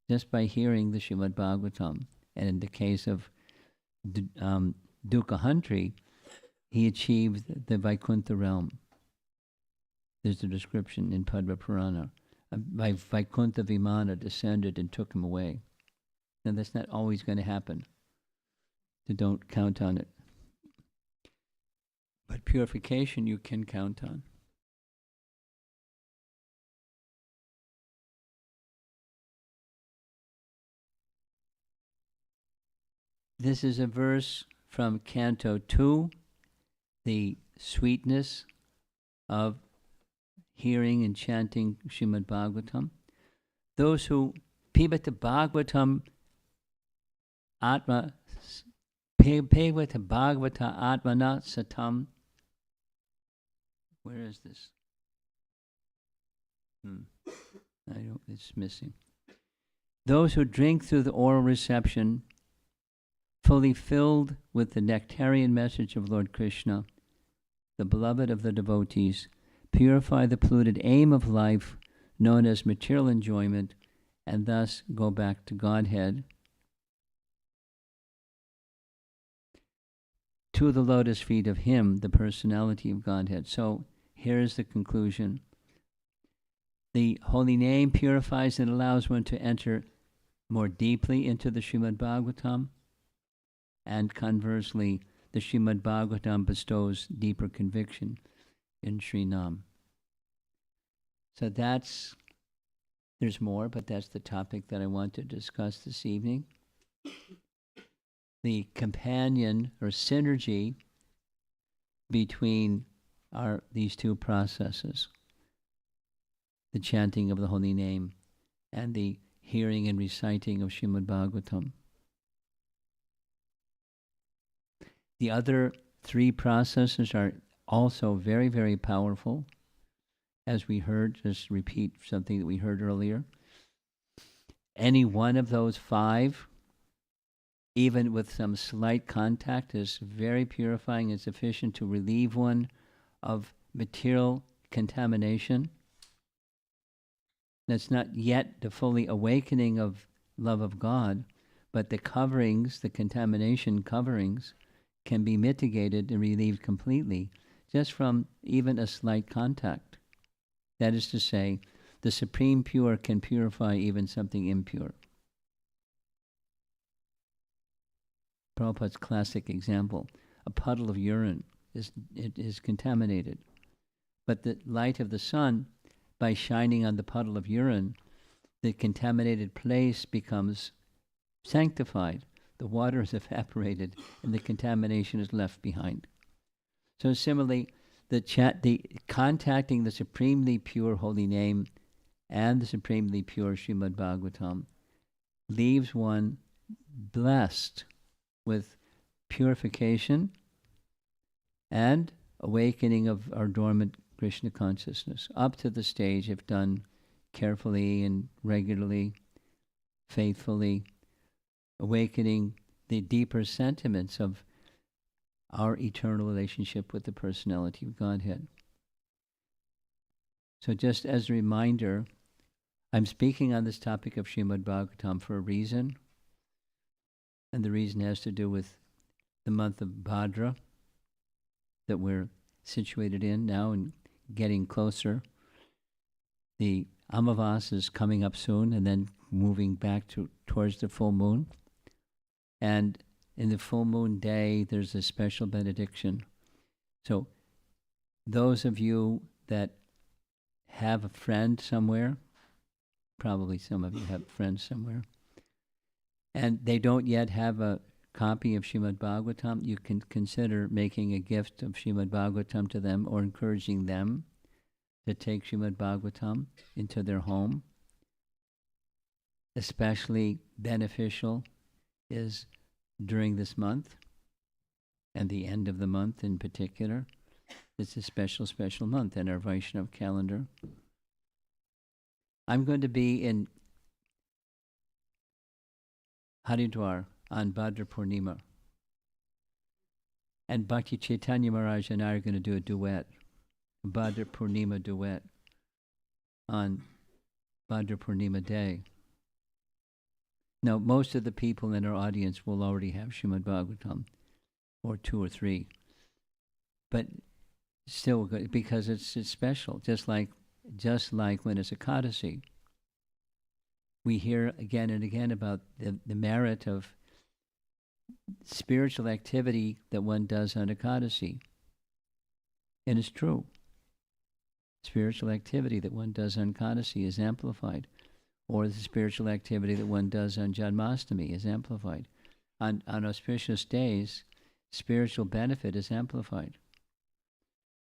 just by hearing the Srimad Bhagavatam. And in the case of Dukahantri, he achieved the Vaikuntha realm. There's a description in Padma Purana. Vaikuntha Vimana descended and took him away. Now that's not always going to happen. So don't count on it. But purification you can count on. This is a verse from Canto 2, the sweetness of hearing and chanting Srimad Bhagavatam. Those who pibata Bhagavatam Atma, pibata Bhagavata Atmana Satam. Where is this? It's missing. Those who drink through the oral reception, fully filled with the nectarian message of Lord Krishna, the beloved of the devotees, purify the polluted aim of life known as material enjoyment, and thus go back to Godhead, to the lotus feet of Him, the personality of Godhead. So here's the conclusion. The holy name purifies and allows one to enter more deeply into the Srimad Bhagavatam, and conversely, the Srimad Bhagavatam bestows deeper conviction in Sri Nam. So there's more, but that's the topic that I want to discuss this evening. The companion or synergy between these two processes, the chanting of the holy name and the hearing and reciting of Srimad Bhagavatam. The other three processes are also very, very powerful. As we heard, just repeat something that we heard earlier. Any one of those five, even with some slight contact, is very purifying and sufficient to relieve one of material contamination. That's not yet the fully awakening of love of God, but the coverings, the contamination coverings, can be mitigated and relieved completely just from even a slight contact. That is to say, the Supreme Pure can purify even something impure. Prabhupada's classic example, a puddle of urine is contaminated. But the light of the sun, by shining on the puddle of urine, the contaminated place becomes sanctified. The water is evaporated and the contamination is left behind. So similarly, the contacting the supremely pure holy name and the supremely pure Srimad Bhagavatam leaves one blessed with purification and awakening of our dormant Krishna consciousness, up to the stage, if done carefully and regularly, faithfully, awakening the deeper sentiments of our eternal relationship with the personality of Godhead. So just as a reminder, I'm speaking on this topic of Srimad Bhagavatam for a reason, and the reason has to do with the month of Bhadra that we're situated in now and getting closer. The Amavas is coming up soon and then moving back towards the full moon. And in the full moon day, there's a special benediction. So those of you that have a friend somewhere, probably some of you have friends somewhere, and they don't yet have a copy of Srimad Bhagavatam, you can consider making a gift of Srimad Bhagavatam to them or encouraging them to take Srimad Bhagavatam into their home. Especially beneficial is during this month and the end of the month in particular. It's a special, special month in our Vaishnava calendar. I'm going to be in Haridwar on Bhadra Purnima. And Bhakti Chaitanya Maharaj and I are going to do a duet, a Bhadra Purnima duet on Bhadra Purnima day. Now, most of the people in our audience will already have Srimad Bhagavatam, or 2 or 3. But still, because it's special, just like when it's Ekadasi. We hear again and again about the merit of spiritual activity that one does on Ekadasi. And it's true. Spiritual activity that one does on Ekadasi is amplified. Or the spiritual activity that one does on Janmashtami is amplified. On auspicious days, spiritual benefit is amplified.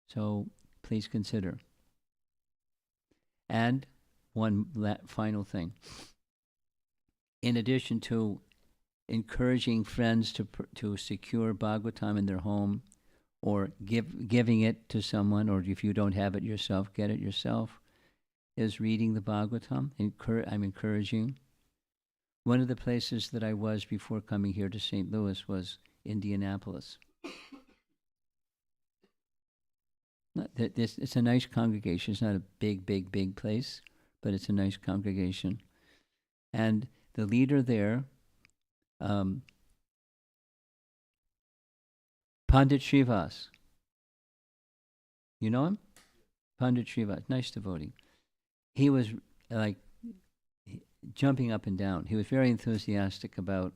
So please consider. And one final thing. In addition to encouraging friends to secure Bhagavatam in their home, or giving it to someone, or if you don't have it yourself, get it yourself, is reading the Bhagavatam. I'm encouraging. One of the places that I was before coming here to St. Louis was Indianapolis. It's a nice congregation. It's not a big place, but it's a nice congregation. And the leader there, Pandit Srivas. You know him? Pandit Srivas, nice devotee. He was like jumping up and down. He was very enthusiastic about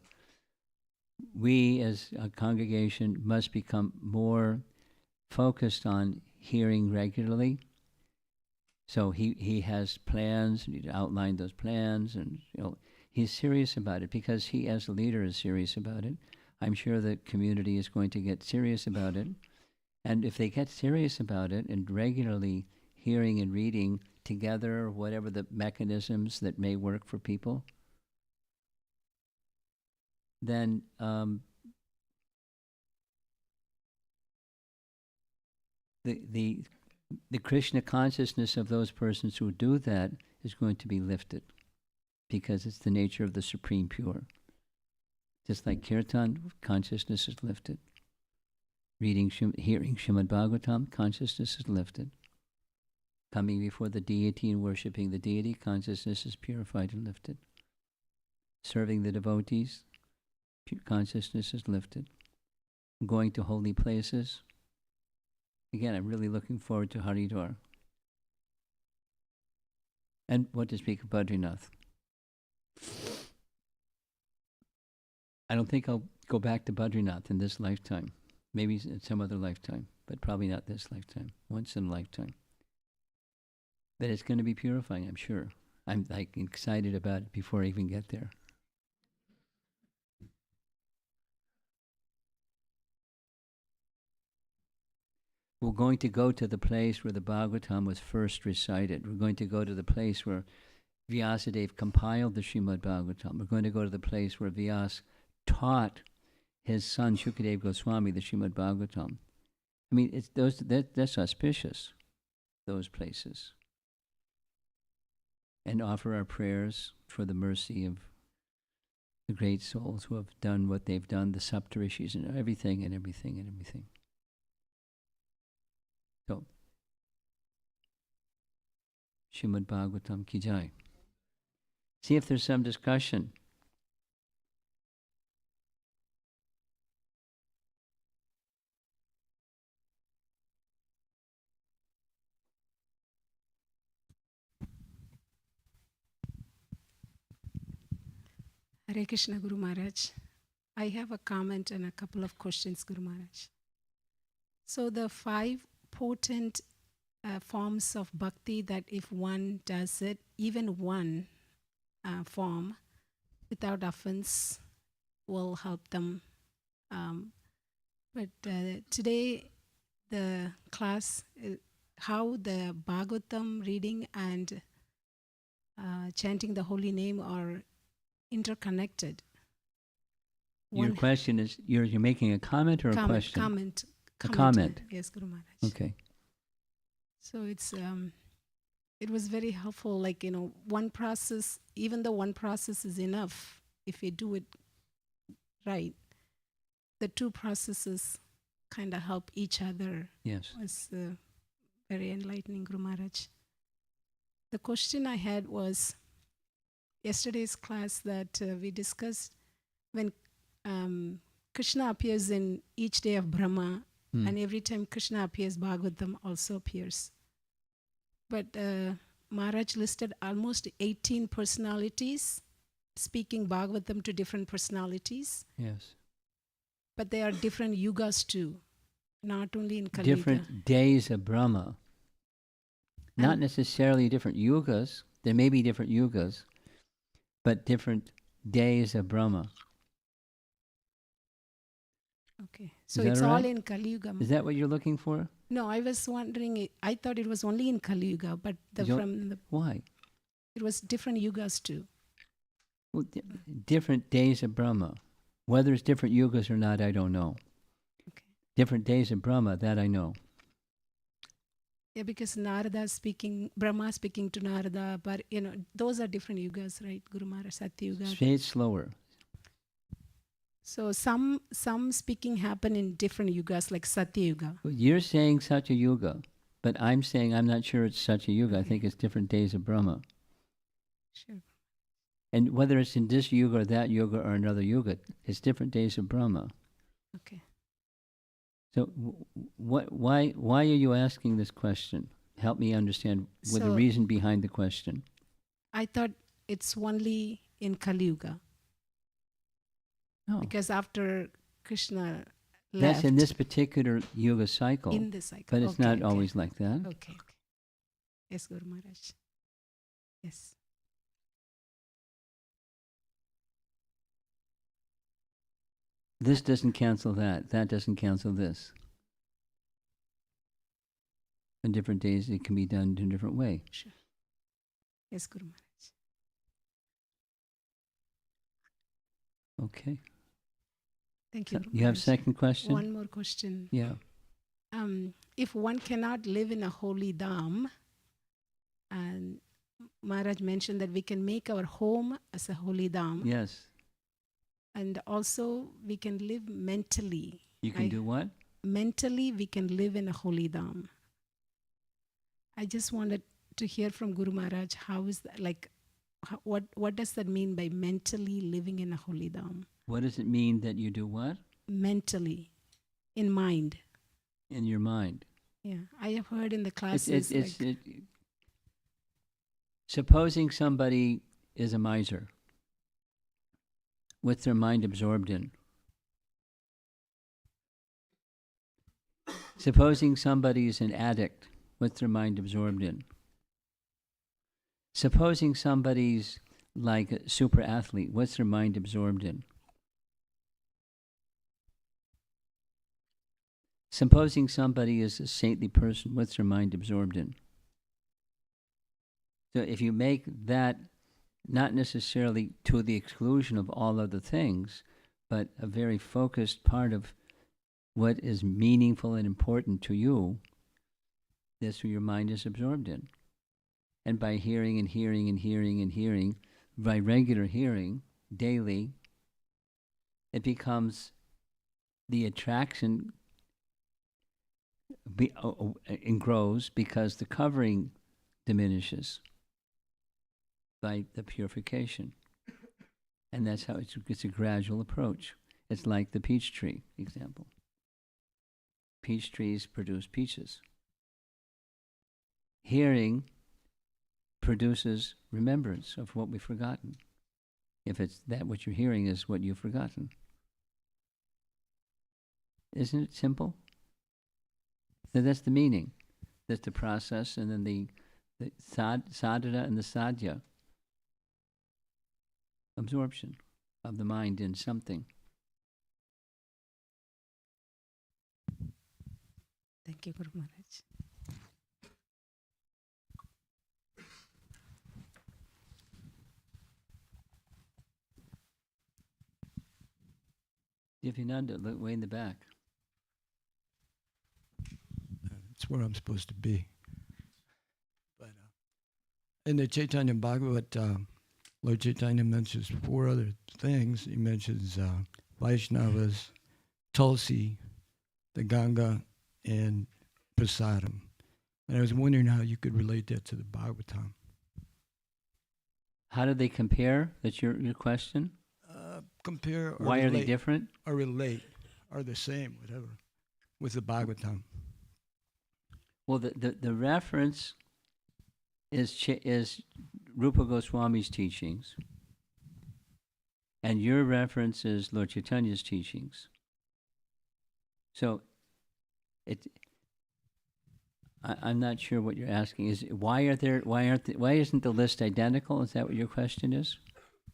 we as a congregation must become more focused on hearing regularly. So he has plans, and he outlined those plans, and he's serious about it because he as a leader is serious about it. I'm sure the community is going to get serious about it. And if they get serious about it and regularly hearing and reading together, or whatever the mechanisms that may work for people, then the Krishna consciousness of those persons who do that is going to be lifted, because it's the nature of the Supreme Pure. Just like Kirtan, consciousness is lifted. Hearing Srimad Bhagavatam, consciousness is lifted. Coming before the deity and worshipping the deity, consciousness is purified and lifted. Serving the devotees, consciousness is lifted. Going to holy places. Again, I'm really looking forward to Haridwar. And what to speak of Badrinath. I don't think I'll go back to Badrinath in this lifetime. Maybe in some other lifetime, but probably not this lifetime. Once in a lifetime. But it's going to be purifying, I'm sure. I'm excited about it before I even get there. We're going to go to the place where the Bhagavatam was first recited. We're going to go to the place where Vyasadeva compiled the Srimad Bhagavatam. We're going to go to the place where Vyas taught his son Shukadeva Goswami the Srimad Bhagavatam. I mean, that's auspicious, those places. and offer our prayers for the mercy of the great souls who have done what they've done, the Saptarishis and everything and everything and everything. So, Srimad Bhagavatam ki jai. See if there's some discussion. Hare Krishna, Guru Maharaj. I have a comment and a couple of questions, Guru Maharaj. So the 5 potent forms of bhakti that if one does it, even one form, without offense, will help them. But today, the class, how the Bhagavatam reading and chanting the holy name are interconnected. Your question is, you're making a comment or a question? Comment. A comment. Yes, Guru Maharaj. Okay. So it's it was very helpful. Like, one process, even though one process is enough, if we do it right, the 2 processes kind of help each other. Yes. It was very enlightening, Guru Maharaj. The question I had was, yesterday's class that we discussed, when Krishna appears in each day of Brahma, and every time Krishna appears, Bhagavatam also appears. But Maharaj listed almost 18 personalities speaking Bhagavatam to different personalities. Yes. But they are different yugas too, not only in Kali Yuga. Different days of Brahma. Not necessarily different yugas. There may be different yugas, but different days of Brahma. Okay. So Is it's that all right? in Kali Yuga. Is that what you're looking for? No, I was wondering, I thought it was only in Kali Yuga, but Why? It was different yugas too. Well, different days of Brahma. Whether it's different yugas or not, I don't know. Okay. Different days of Brahma, that I know. Yeah, because Narada speaking, Brahma speaking to Narada, but those are different yugas, right? Guru Maharaj, Satya Yuga. Say it slower. So some speaking happen in different yugas, like Satya Yuga. Well, you're saying Satya Yuga, but I'm saying I'm not sure it's Satya Yuga. Okay. I think it's different days of Brahma. Sure. And whether it's in this yuga or that yuga or another yuga, it's different days of Brahma. Okay. So why are you asking this question? Help me understand with the reason behind the question. I thought it's only in Kali Yuga. No. Because after Krishna left. That's in this particular yuga cycle. In this cycle. But it's not always like that. Okay. Yes, Guru Maharaj. Yes. This doesn't cancel that. That doesn't cancel this. On different days, it can be done in a different way. Sure. Yes, Guru Maharaj. Okay. Thank you. So you have a second question? One more question. Yeah. If one cannot live in a holy dham, and Maharaj mentioned that we can make our home as a holy dham. Yes. And also we can live mentally. You can do what? Mentally we can live in a holy dham. I just wanted to hear from Guru Maharaj, how is that, like, what does that mean by mentally living in a holy dham? What does it mean that you do what? Mentally, in mind. In your mind. Yeah, I have heard in the classes. Supposing somebody is a miser, with their mind absorbed in. Supposing somebody is an addict, with their mind absorbed in. Supposing somebody's like a super athlete, what's their mind absorbed in? Supposing somebody is a saintly person, what's their mind absorbed in? So if you make that not necessarily to the exclusion of all other things, but a very focused part of what is meaningful and important to you, that's what your mind is absorbed in. And by hearing and hearing and hearing and hearing, by regular hearing, daily, it becomes the attraction and grows because the covering diminishes by the purification. And that's how it's a gradual approach. It's like the peach tree example. Peach trees produce peaches. Hearing produces remembrance of what we've forgotten. If it's that what you're hearing is what you've forgotten. Isn't it simple? So that's the meaning. That's the process, and then the sadhana and the sadhya. Absorption of the mind in something. Thank you, Guru Maharaj. Divyananda, look way in the back. It's where I'm supposed to be. But in the Chaitanya Bhagavat, Lord Chaitanya mentions 4 other things. He mentions Vaishnavas, Tulsi, the Ganga, and Prasadam. And I was wondering how you could relate that to the Bhagavatam. How do they compare? That's your question? Compare or Why relate, are they different? Or relate, or the same, whatever, with the Bhagavatam. Well, the reference is Rupa Goswami's teachings, and your reference is Lord Chaitanya's teachings. So, I'm not sure what you're asking. Is why isn't the list identical? Is that what your question is?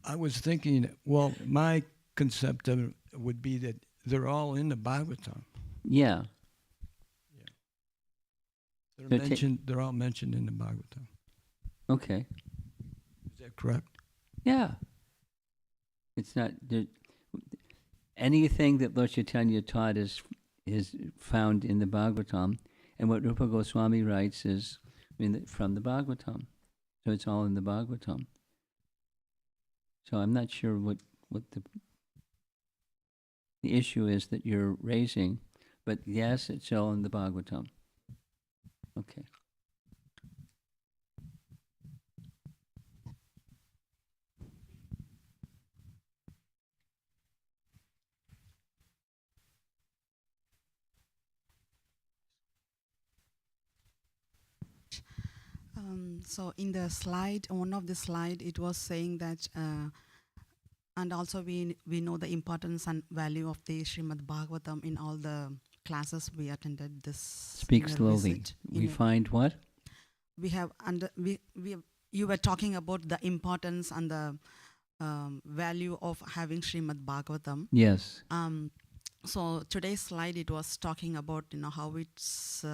I was thinking, well, my concept of it would be that they're all in the Bhagavatam. Yeah. They're all mentioned in the Bhagavatam. Okay. Is that correct? Yeah. It's not anything that Lord Chaitanya taught is found in the Bhagavatam, and what Rupa Goswami writes is from the Bhagavatam. So it's all in the Bhagavatam. So I'm not sure what the issue is that you're raising, but yes, it's all in the Bhagavatam. Okay. So in the slide, one of the slide, it was saying that, and also we know the importance and value of the Srimad Bhagavatam in all the classes we attended this. Speak slowly. We find what? We have you were talking about the importance and the value of having Srimad Bhagavatam. Yes. So today's slide, it was talking about how it's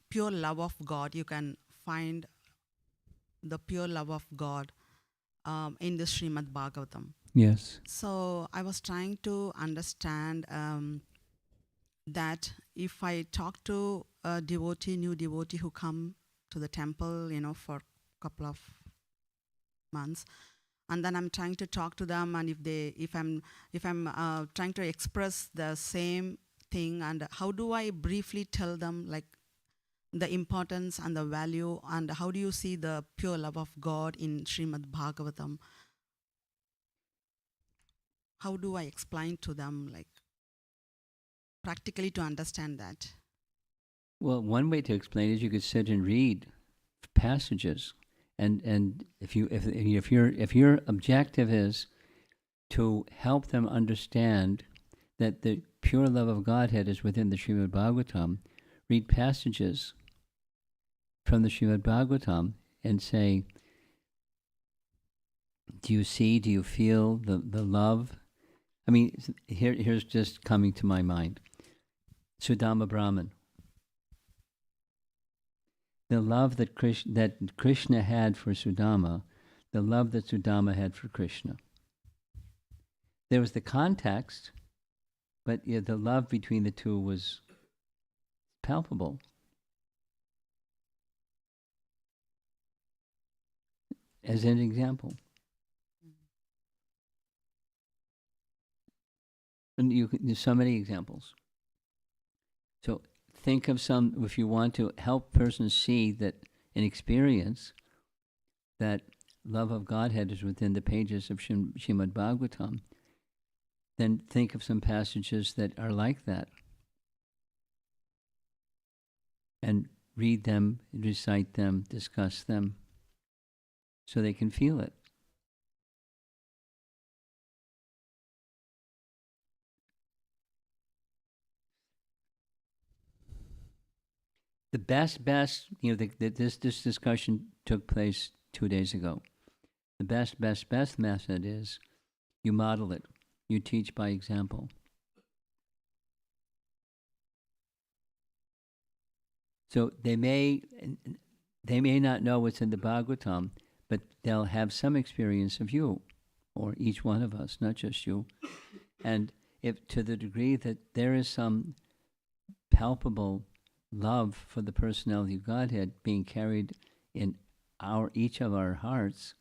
pure love of God. You can find the pure love of God in the Srimad Bhagavatam. Yes. So I was trying to understand that if I talk to a new devotee who come to the temple, for a couple of months, and then I'm trying to talk to them, and if I'm trying to express the same thing, and how do I briefly tell them the importance and the value, and how do you see the pure love of God in Srimad Bhagavatam? How do I explain to them, practically to understand that? Well, one way to explain it is you could sit and read passages, and if your objective is to help them understand that the pure love of Godhead is within the Srimad Bhagavatam, read passages from the Srimad Bhagavatam and say, do you see, do you feel the love? I mean, here's just coming to my mind. Sudama Brahman. The love that Krishna had for Sudama, the love that Sudama had for Krishna. There was the context, but the love between the two was palpable. as an example. And there's so many examples. So think of some, if you want to help persons see that and experience that love of Godhead is within the pages of Srimad Bhagavatam, then think of some passages that are like that. And read them, recite them, discuss them, so they can feel it. The best, this discussion took place 2 days ago. The best method is you model it. You teach by example. So they may not know what's in the Bhagavatam, but they'll have some experience of you, or each one of us, not just you. And if to the degree that there is some palpable love for the personality of Godhead being carried in each of our hearts,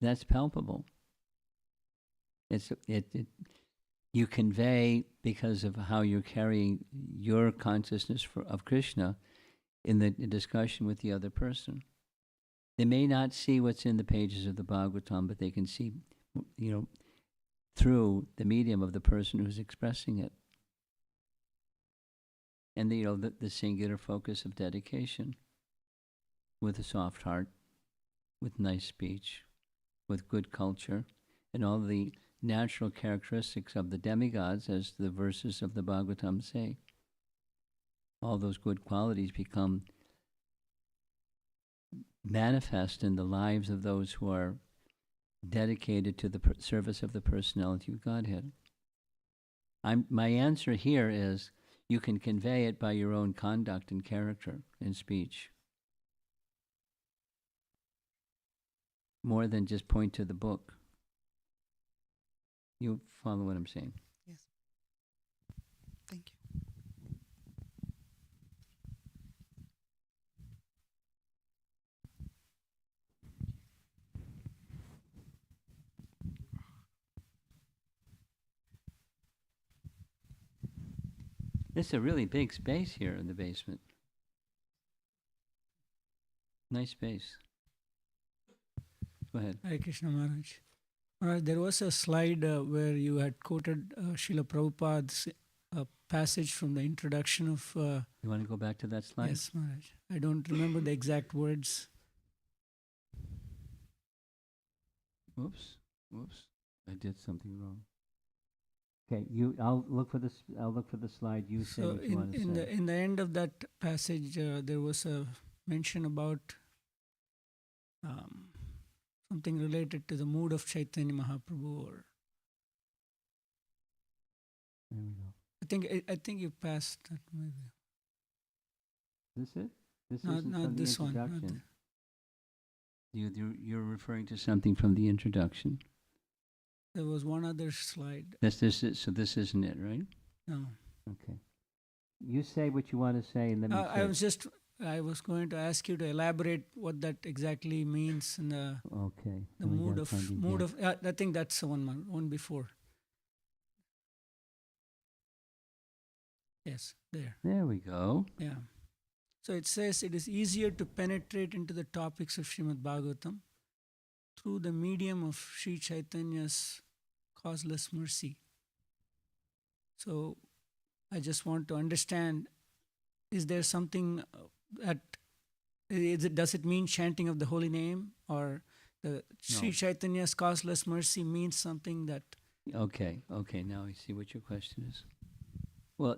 that's palpable. You convey, because of how you're carrying your consciousness of Krishna in the discussion with the other person. They may not see what's in the pages of the Bhagavatam, but they can see, through the medium of the person who's expressing it. And the singular focus of dedication, with a soft heart, with nice speech, with good culture, and all the natural characteristics of the demigods, as the verses of the Bhagavatam say. All those good qualities become manifest in the lives of those who are dedicated to the service of the personality of Godhead. My answer here is, you can convey it by your own conduct and character and speech, more than just point to the book. You follow what I'm saying? Yes. Thank you. It's a really big space here in the basement. Nice space. Go ahead. Hare Krishna Maharaj. Maharaj, there was a slide where you had quoted Srila Prabhupada's passage from the introduction of... You want to go back to that slide? Yes, Maharaj. I don't remember the exact words. Whoops. I did something wrong. Okay, I'll look for the slide. You say So what you want to say. in the end of that passage, there was a mention about something related to the mood of Chaitanya Mahaprabhu. Or There we go. I think you passed that maybe. Is this it? This Not isn't from this the one. Not introduction. You're referring to something from the introduction. there was one other slide. This isn't it, right? No. Okay. You say what you want to say, and let me say. I was going to ask you to elaborate what that exactly means in the Okay. the we mood gotta of find it again. I think that's the one before. Yes, there. There we go. Yeah. So it says it is easier to penetrate into the topics of Srimad Bhagavatam through the medium of Sri Chaitanya's causeless mercy. So I just want to understand, is there something does it mean chanting of the holy name, or the Sri No. Chaitanya's causeless mercy means something that... Okay, now I see what your question is. Well,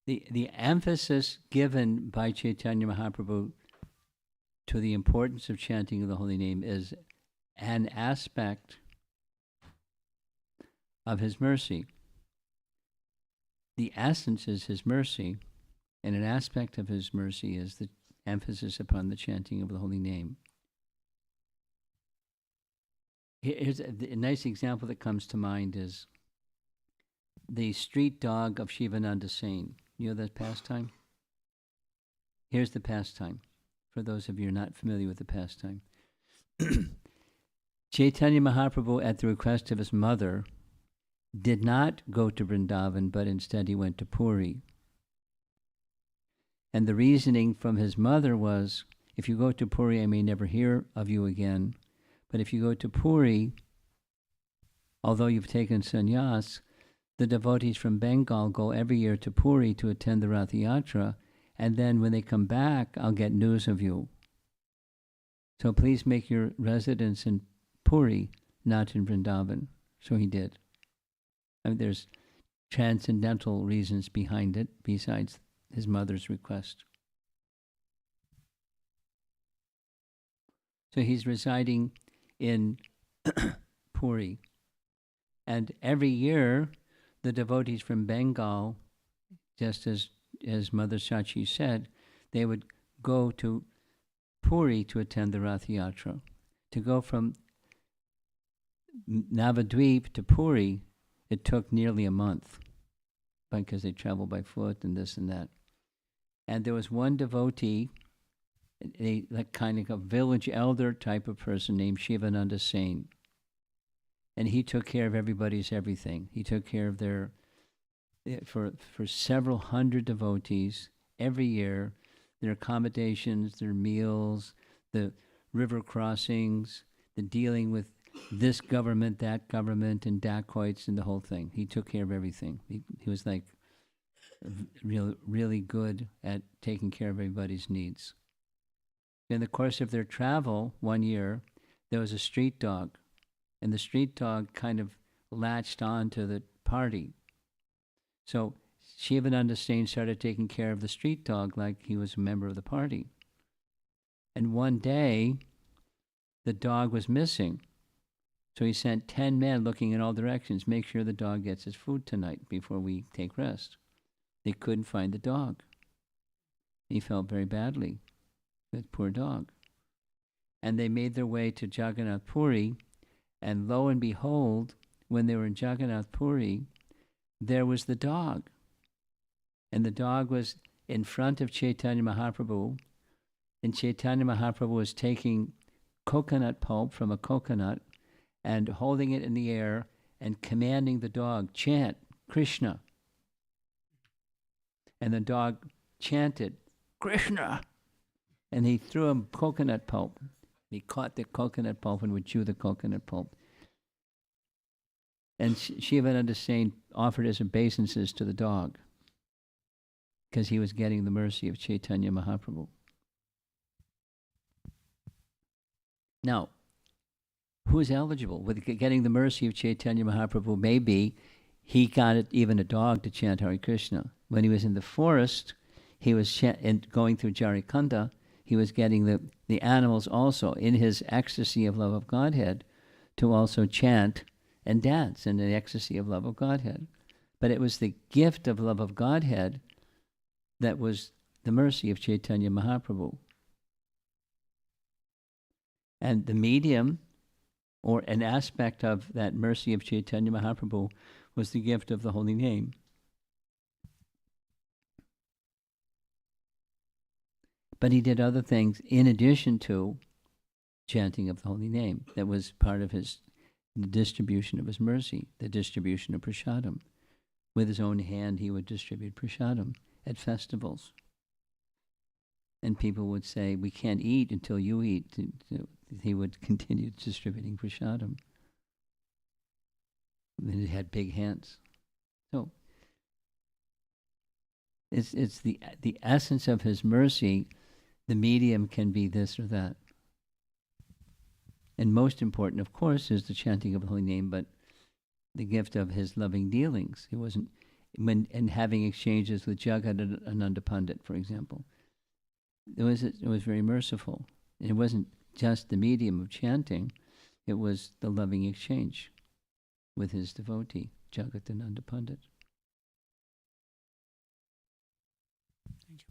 the emphasis given by Chaitanya Mahaprabhu to the importance of chanting of the holy name is an aspect of his mercy. The essence is his mercy, and an aspect of his mercy is the emphasis upon the chanting of the holy name. Here's a nice example that comes to mind is the street dog of Shivananda Sain. You know that pastime? Here's the pastime, for those of you who are not familiar with the pastime. Chaitanya Mahaprabhu, at the request of his mother, did not go to Vrindavan, but instead he went to Puri. And the reasoning from his mother was, if you go to Puri, I may never hear of you again. But if you go to Puri, although you've taken sannyas, the devotees from Bengal go every year to Puri to attend the Rath Yatra, and then when they come back, I'll get news of you. So please make your residence in Puri, not in Vrindavan. So he did. I mean, there's transcendental reasons behind it besides his mother's request. So he's residing in Puri. And every year, the devotees from Bengal, just as Mother Sachi said, they would go to Puri to attend the Rath Yatra. To go from Navadvip to Puri, it took nearly a month because they traveled by foot and this and that. And there was one devotee, like kind of a village elder type of person named Shivananda Sain. And he took care of everybody's everything. He took care of their, for several hundred devotees every year, their accommodations, their meals, the river crossings, the dealing with this government, that government, and dacoits and the whole thing. He took care of everything. He was like really good at taking care of everybody's needs. In the course of their travel, one year, there was a street dog, and the street dog kind of latched on to the party. So Shivananda Sain started taking care of the street dog like he was a member of the party. And one day, the dog was missing. So he sent 10 men looking in all directions, make sure the dog gets his food tonight before we take rest. They couldn't find the dog. He felt very badly, that poor dog. And they made their way to Jagannath Puri, and lo and behold, when they were in Jagannath Puri, there was the dog. And the dog was in front of Chaitanya Mahaprabhu, and Chaitanya Mahaprabhu was taking coconut pulp from a coconut and holding it in the air and commanding the dog, chant Krishna. And the dog chanted, Krishna! And he threw him coconut pulp. He caught the coconut pulp and would chew the coconut pulp. And Shivananda Sain offered his obeisances to the dog because he was getting the mercy of Chaitanya Mahaprabhu. Now, who is eligible? With getting the mercy of Chaitanya Mahaprabhu, maybe he got it, even a dog to chant Hare Krishna. When he was in the forest, he was going through Jarikanda, he was getting the animals also, in his ecstasy of love of Godhead, to also chant and dance in the ecstasy of love of Godhead. But it was the gift of love of Godhead that was the mercy of Chaitanya Mahaprabhu. And the medium, or an aspect of that mercy of Chaitanya Mahaprabhu, was the gift of the holy name. But he did other things in addition to chanting of the holy name. That was part of the distribution of his mercy, the distribution of prasadam. With his own hand, he would distribute prasadam at festivals. And people would say, we can't eat until you eat. He would continue distributing prasadam. And he had big hands. So it's the essence of his mercy. The medium can be this or that. And most important, of course, is the chanting of the holy name, but the gift of his loving dealings. It wasn't and having exchanges with Jagat and Ananda Pandit, for example. It was very merciful. And it wasn't just the medium of chanting, it was the loving exchange with his devotee, Jagat and Ananda Pandit. Thank you.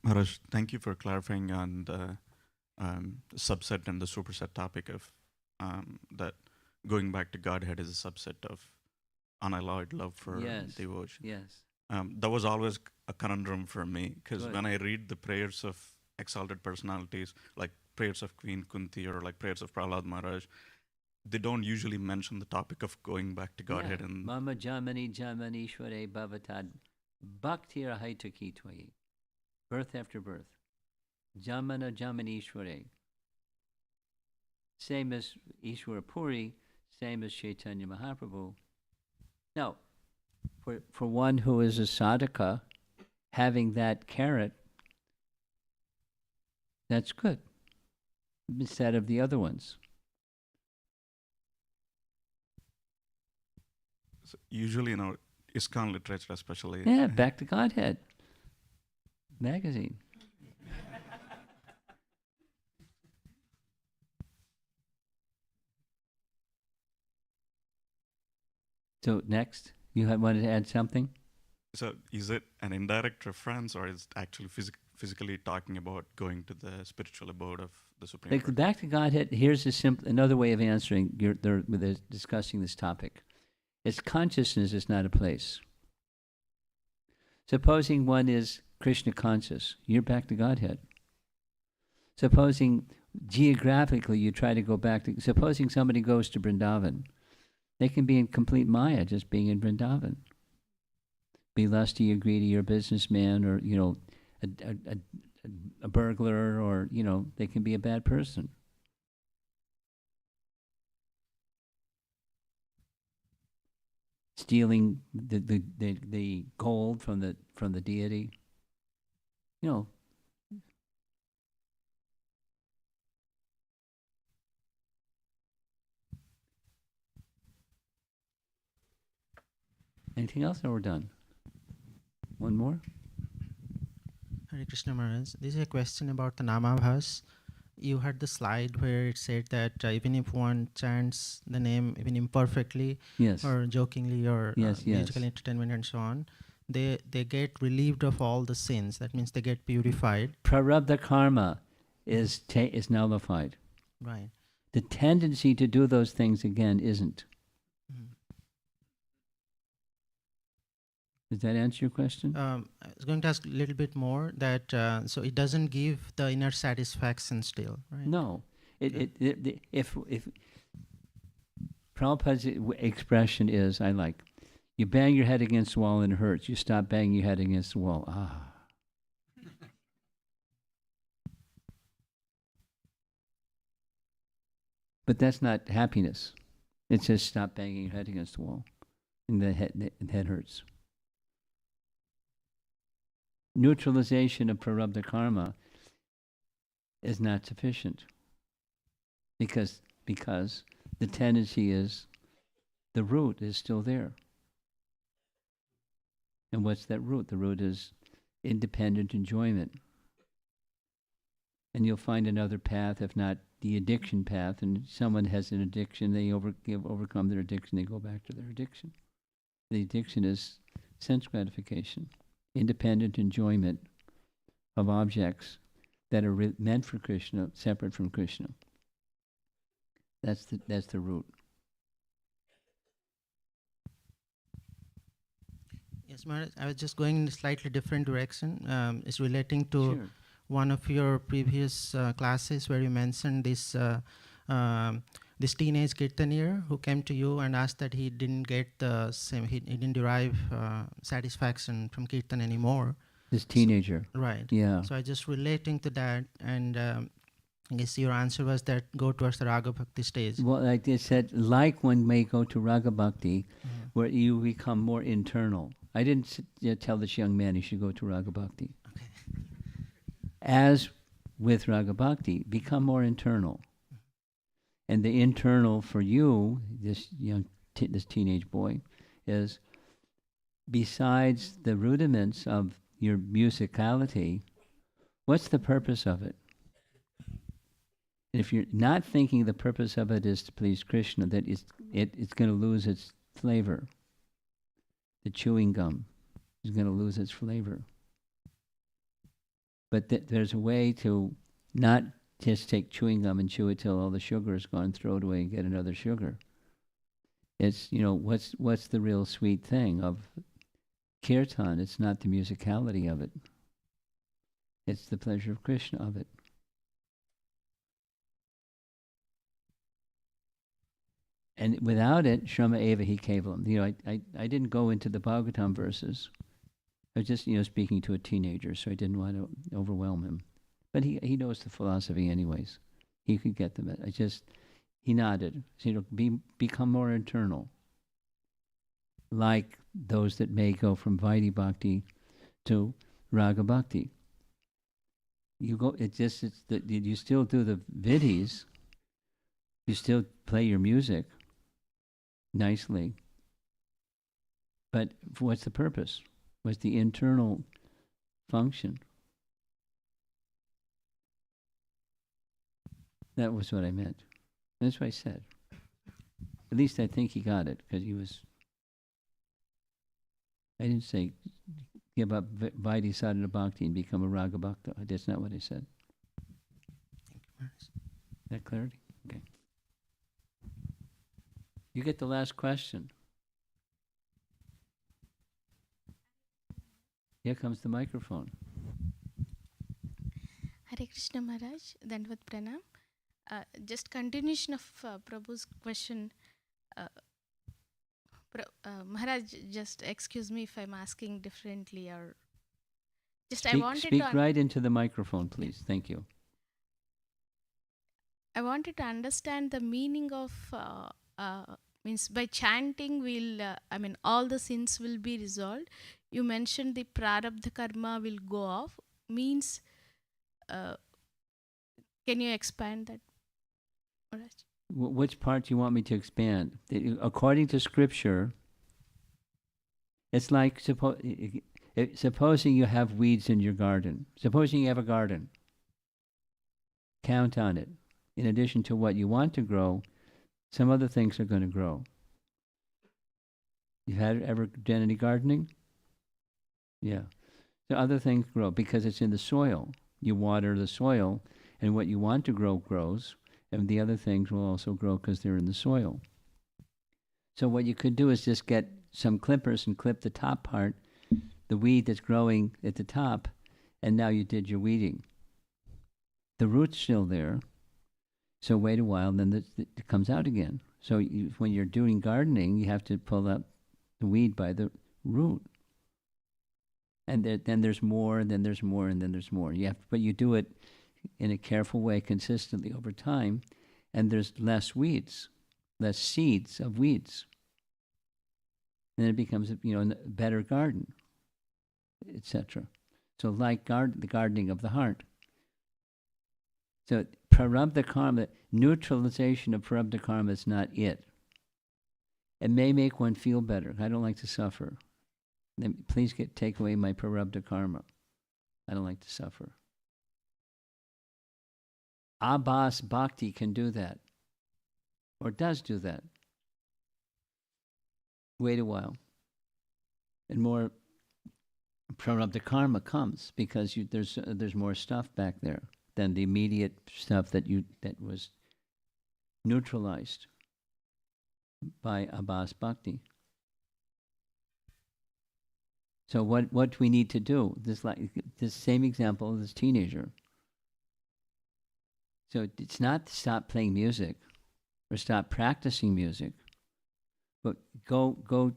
Maharaj, thank you for clarifying on the subset and the superset topic of that going back to Godhead is a subset of unalloyed love for Yes. devotion. Yes. That was always a conundrum for me, because Good. when I read the prayers of exalted personalities, like prayers of Queen Kunti or like prayers of Prahlad Maharaj, they don't usually mention the topic of going back to Godhead. Yeah. And Mama Jamani Jamani Ishware Bhavatad Bhaktir Haitaki Twayi. Birth after birth. Jamana Jamani Ishware. Same as Ishwara Puri, same as Chaitanya Mahaprabhu. Now, for one who is a sadhaka, having that carrot, that's good, instead of the other ones. so usually, ISKCON literature especially. Yeah, Back to Godhead magazine. So next, you wanted to add something? So is it an indirect reference, or is it actually physically talking about going to the spiritual abode of the Supreme Like, Lord? Back to Godhead, here's another way of answering, discussing this topic. It's consciousness is not a place. Supposing one is Krishna conscious, you're back to Godhead. Supposing geographically you try to go back to, supposing somebody goes to Vrindavan, they can be in complete Maya just being in Vrindavan. Be lusty or greedy or businessman or, a burglar or, they can be a bad person. Stealing the gold from the deity. Anything else, or we're done? One more? Hare Krishna Maharaj. This is a question about the Namabhas. You had the slide where it said that even if one chants the name even imperfectly Yes. or jokingly or Yes, musical yes. entertainment and so on, they get relieved of all the sins. That means they get purified. Prarabdha karma is nullified. Right. The tendency to do those things again isn't. Mhm. Does that answer your question? I was going to ask a little bit more that so it doesn't give the inner satisfaction still, right? No. If Prabhupada's expression is, I like, you bang your head against the wall and it hurts. You stop banging your head against the wall. Ah. But that's not happiness. It says stop banging your head against the wall, and the head hurts. Neutralization of prarabdha karma is not sufficient because the tendency is the root is still there. And what's that root? The root is independent enjoyment. And you'll find another path, if not the addiction path, and someone has an addiction, they overcome their addiction, they go back to their addiction. The addiction is sense gratification, independent enjoyment of objects that are meant for Krishna, separate from Krishna. That's the root. Yes, Maharaj. I was just going in a slightly different direction. It's relating to Sure. one of your previous classes where you mentioned this this teenage kirtanier who came to you and asked that he didn't get the same, he didn't derive satisfaction from kirtan anymore. This teenager. Right. Yeah. So I just relating to that, and I guess your answer was that go towards the raga bhakti stage. Well, like I said, like one may go to raga bhakti, Mhm. where you become more internal. I didn't tell this young man he should go to raga bhakti. Okay. As with raga bhakti, become more internal. And the internal for you, this this teenage boy, is besides the rudiments of your musicality, what's the purpose of it? And if you're not thinking the purpose of it is to please Krishna, that it's going to lose its flavor. The chewing gum is going to lose its flavor. But there's a way to not just take chewing gum and chew it till all the sugar is gone, throw it away and get another sugar. It's, what's the real sweet thing of kirtan. It's not the musicality of it. It's the pleasure of Krishna of it. And without it, Shrama Eva Hi Kevalam. You know, I didn't go into the Bhagavatam verses. I was just, speaking to a teenager, so I didn't want to overwhelm him. But he knows the philosophy anyways. He could get them. He nodded. So, become more internal. Like those that may go from Vaidhi Bhakti to Raga Bhakti. You still do the vidhis. You still play your music nicely. But what's the purpose? What's the internal function? That was what I meant. That's what I said. At least I think he got it, because I didn't say give up Vaidhi Sadhana Bhakti and become a Raga Bhakta. That's not what I said. Thank you, Maharaj. That clarity? Okay. You get the last question. Here comes the microphone. Hare Krishna Maharaj, Dandvat Pranam. Just continuation of Prabhu's question. Maharaj, just excuse me if I'm asking differently, or just Speak right into the microphone, please. Thank you. I wanted to understand the meaning of means by chanting all the sins will be resolved. You mentioned the prarabdha karma will go off. Means, can you expand that, Maharaj? Which part do you want me to expand? According to scripture, it's like supposing you have weeds in your garden. Supposing you have a garden. Count on it. In addition to what you want to grow, some other things are going to grow. You've ever done any gardening? Yeah. So other things grow because it's in the soil. You water the soil, and what you want to grow grows, and the other things will also grow because they're in the soil. So what you could do is just get some clippers and clip the top part, the weed that's growing at the top, and now you did your weeding. The root's still there, so wait a while, and then it comes out again. So when you're doing gardening, you have to pull up the weed by the root. And then there's more, and then there's more, and then there's more. But you do it in a careful way, consistently over time, and there's less weeds, less seeds of weeds. Then it becomes a better garden, etc. So like the gardening of the heart. So prarabdha karma, neutralization of prarabdha karma is not it. It may make one feel better. I don't like to suffer. Then please take away my prarabdha karma. I don't like to suffer. Abhas bhakti can do that, or does do that. Wait a while, and more prarabdha karma comes because there's more stuff back there than the immediate stuff that was neutralized by Abhas bhakti. So what we need to do, this same example of this teenager. So it's not to stop playing music or stop practicing music, but go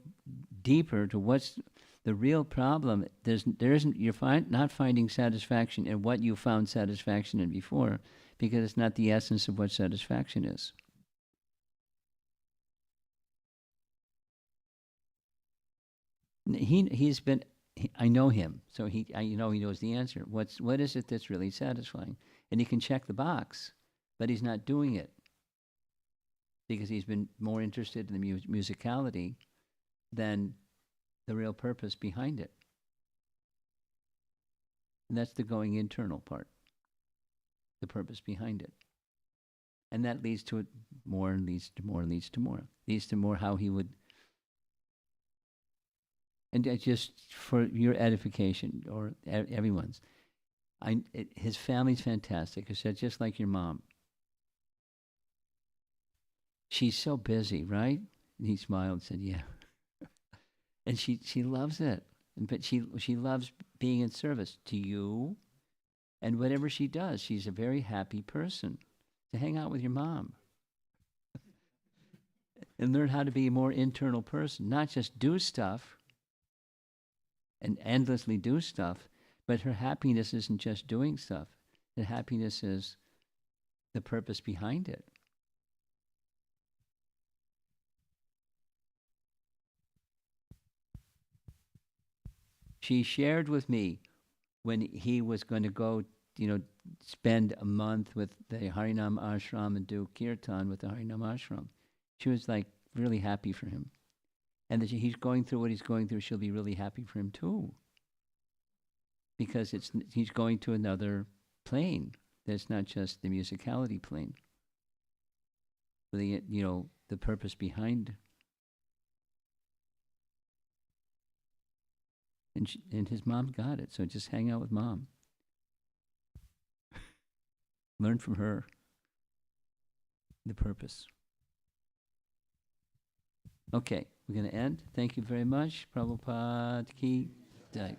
deeper to what's the real problem. You're not finding satisfaction in what you found satisfaction in before, because it's not the essence of what satisfaction is. I know him, so he knows the answer. What is it that's really satisfying? And he can check the box, but he's not doing it because he's been more interested in the musicality than the real purpose behind it. And that's the going internal part, the purpose behind it. And that leads to more, and leads to more, and leads to more. Leads to more how he would. And just for your edification, or everyone's, his family's fantastic. I said, just like your mom. She's so busy, right? And he smiled and said, yeah. And she loves it. but she loves being in service to you, and whatever she does, she's a very happy person. To hang out with your mom and learn how to be a more internal person, not just do stuff and endlessly do stuff, but her happiness isn't just doing stuff. The happiness is the purpose behind it. She shared with me when he was going to go, spend a month with the Harinam Ashram and do kirtan with the Harinam Ashram. She was like really happy for him. And that he's going through what he's going through, she'll be really happy for him too. Because he's going to another plane. That's not just the musicality plane. The purpose behind. And his mom got it. So just hang out with mom. Learn from her the purpose. Okay, we're going to end. Thank you very much. Prabhupada ki jai.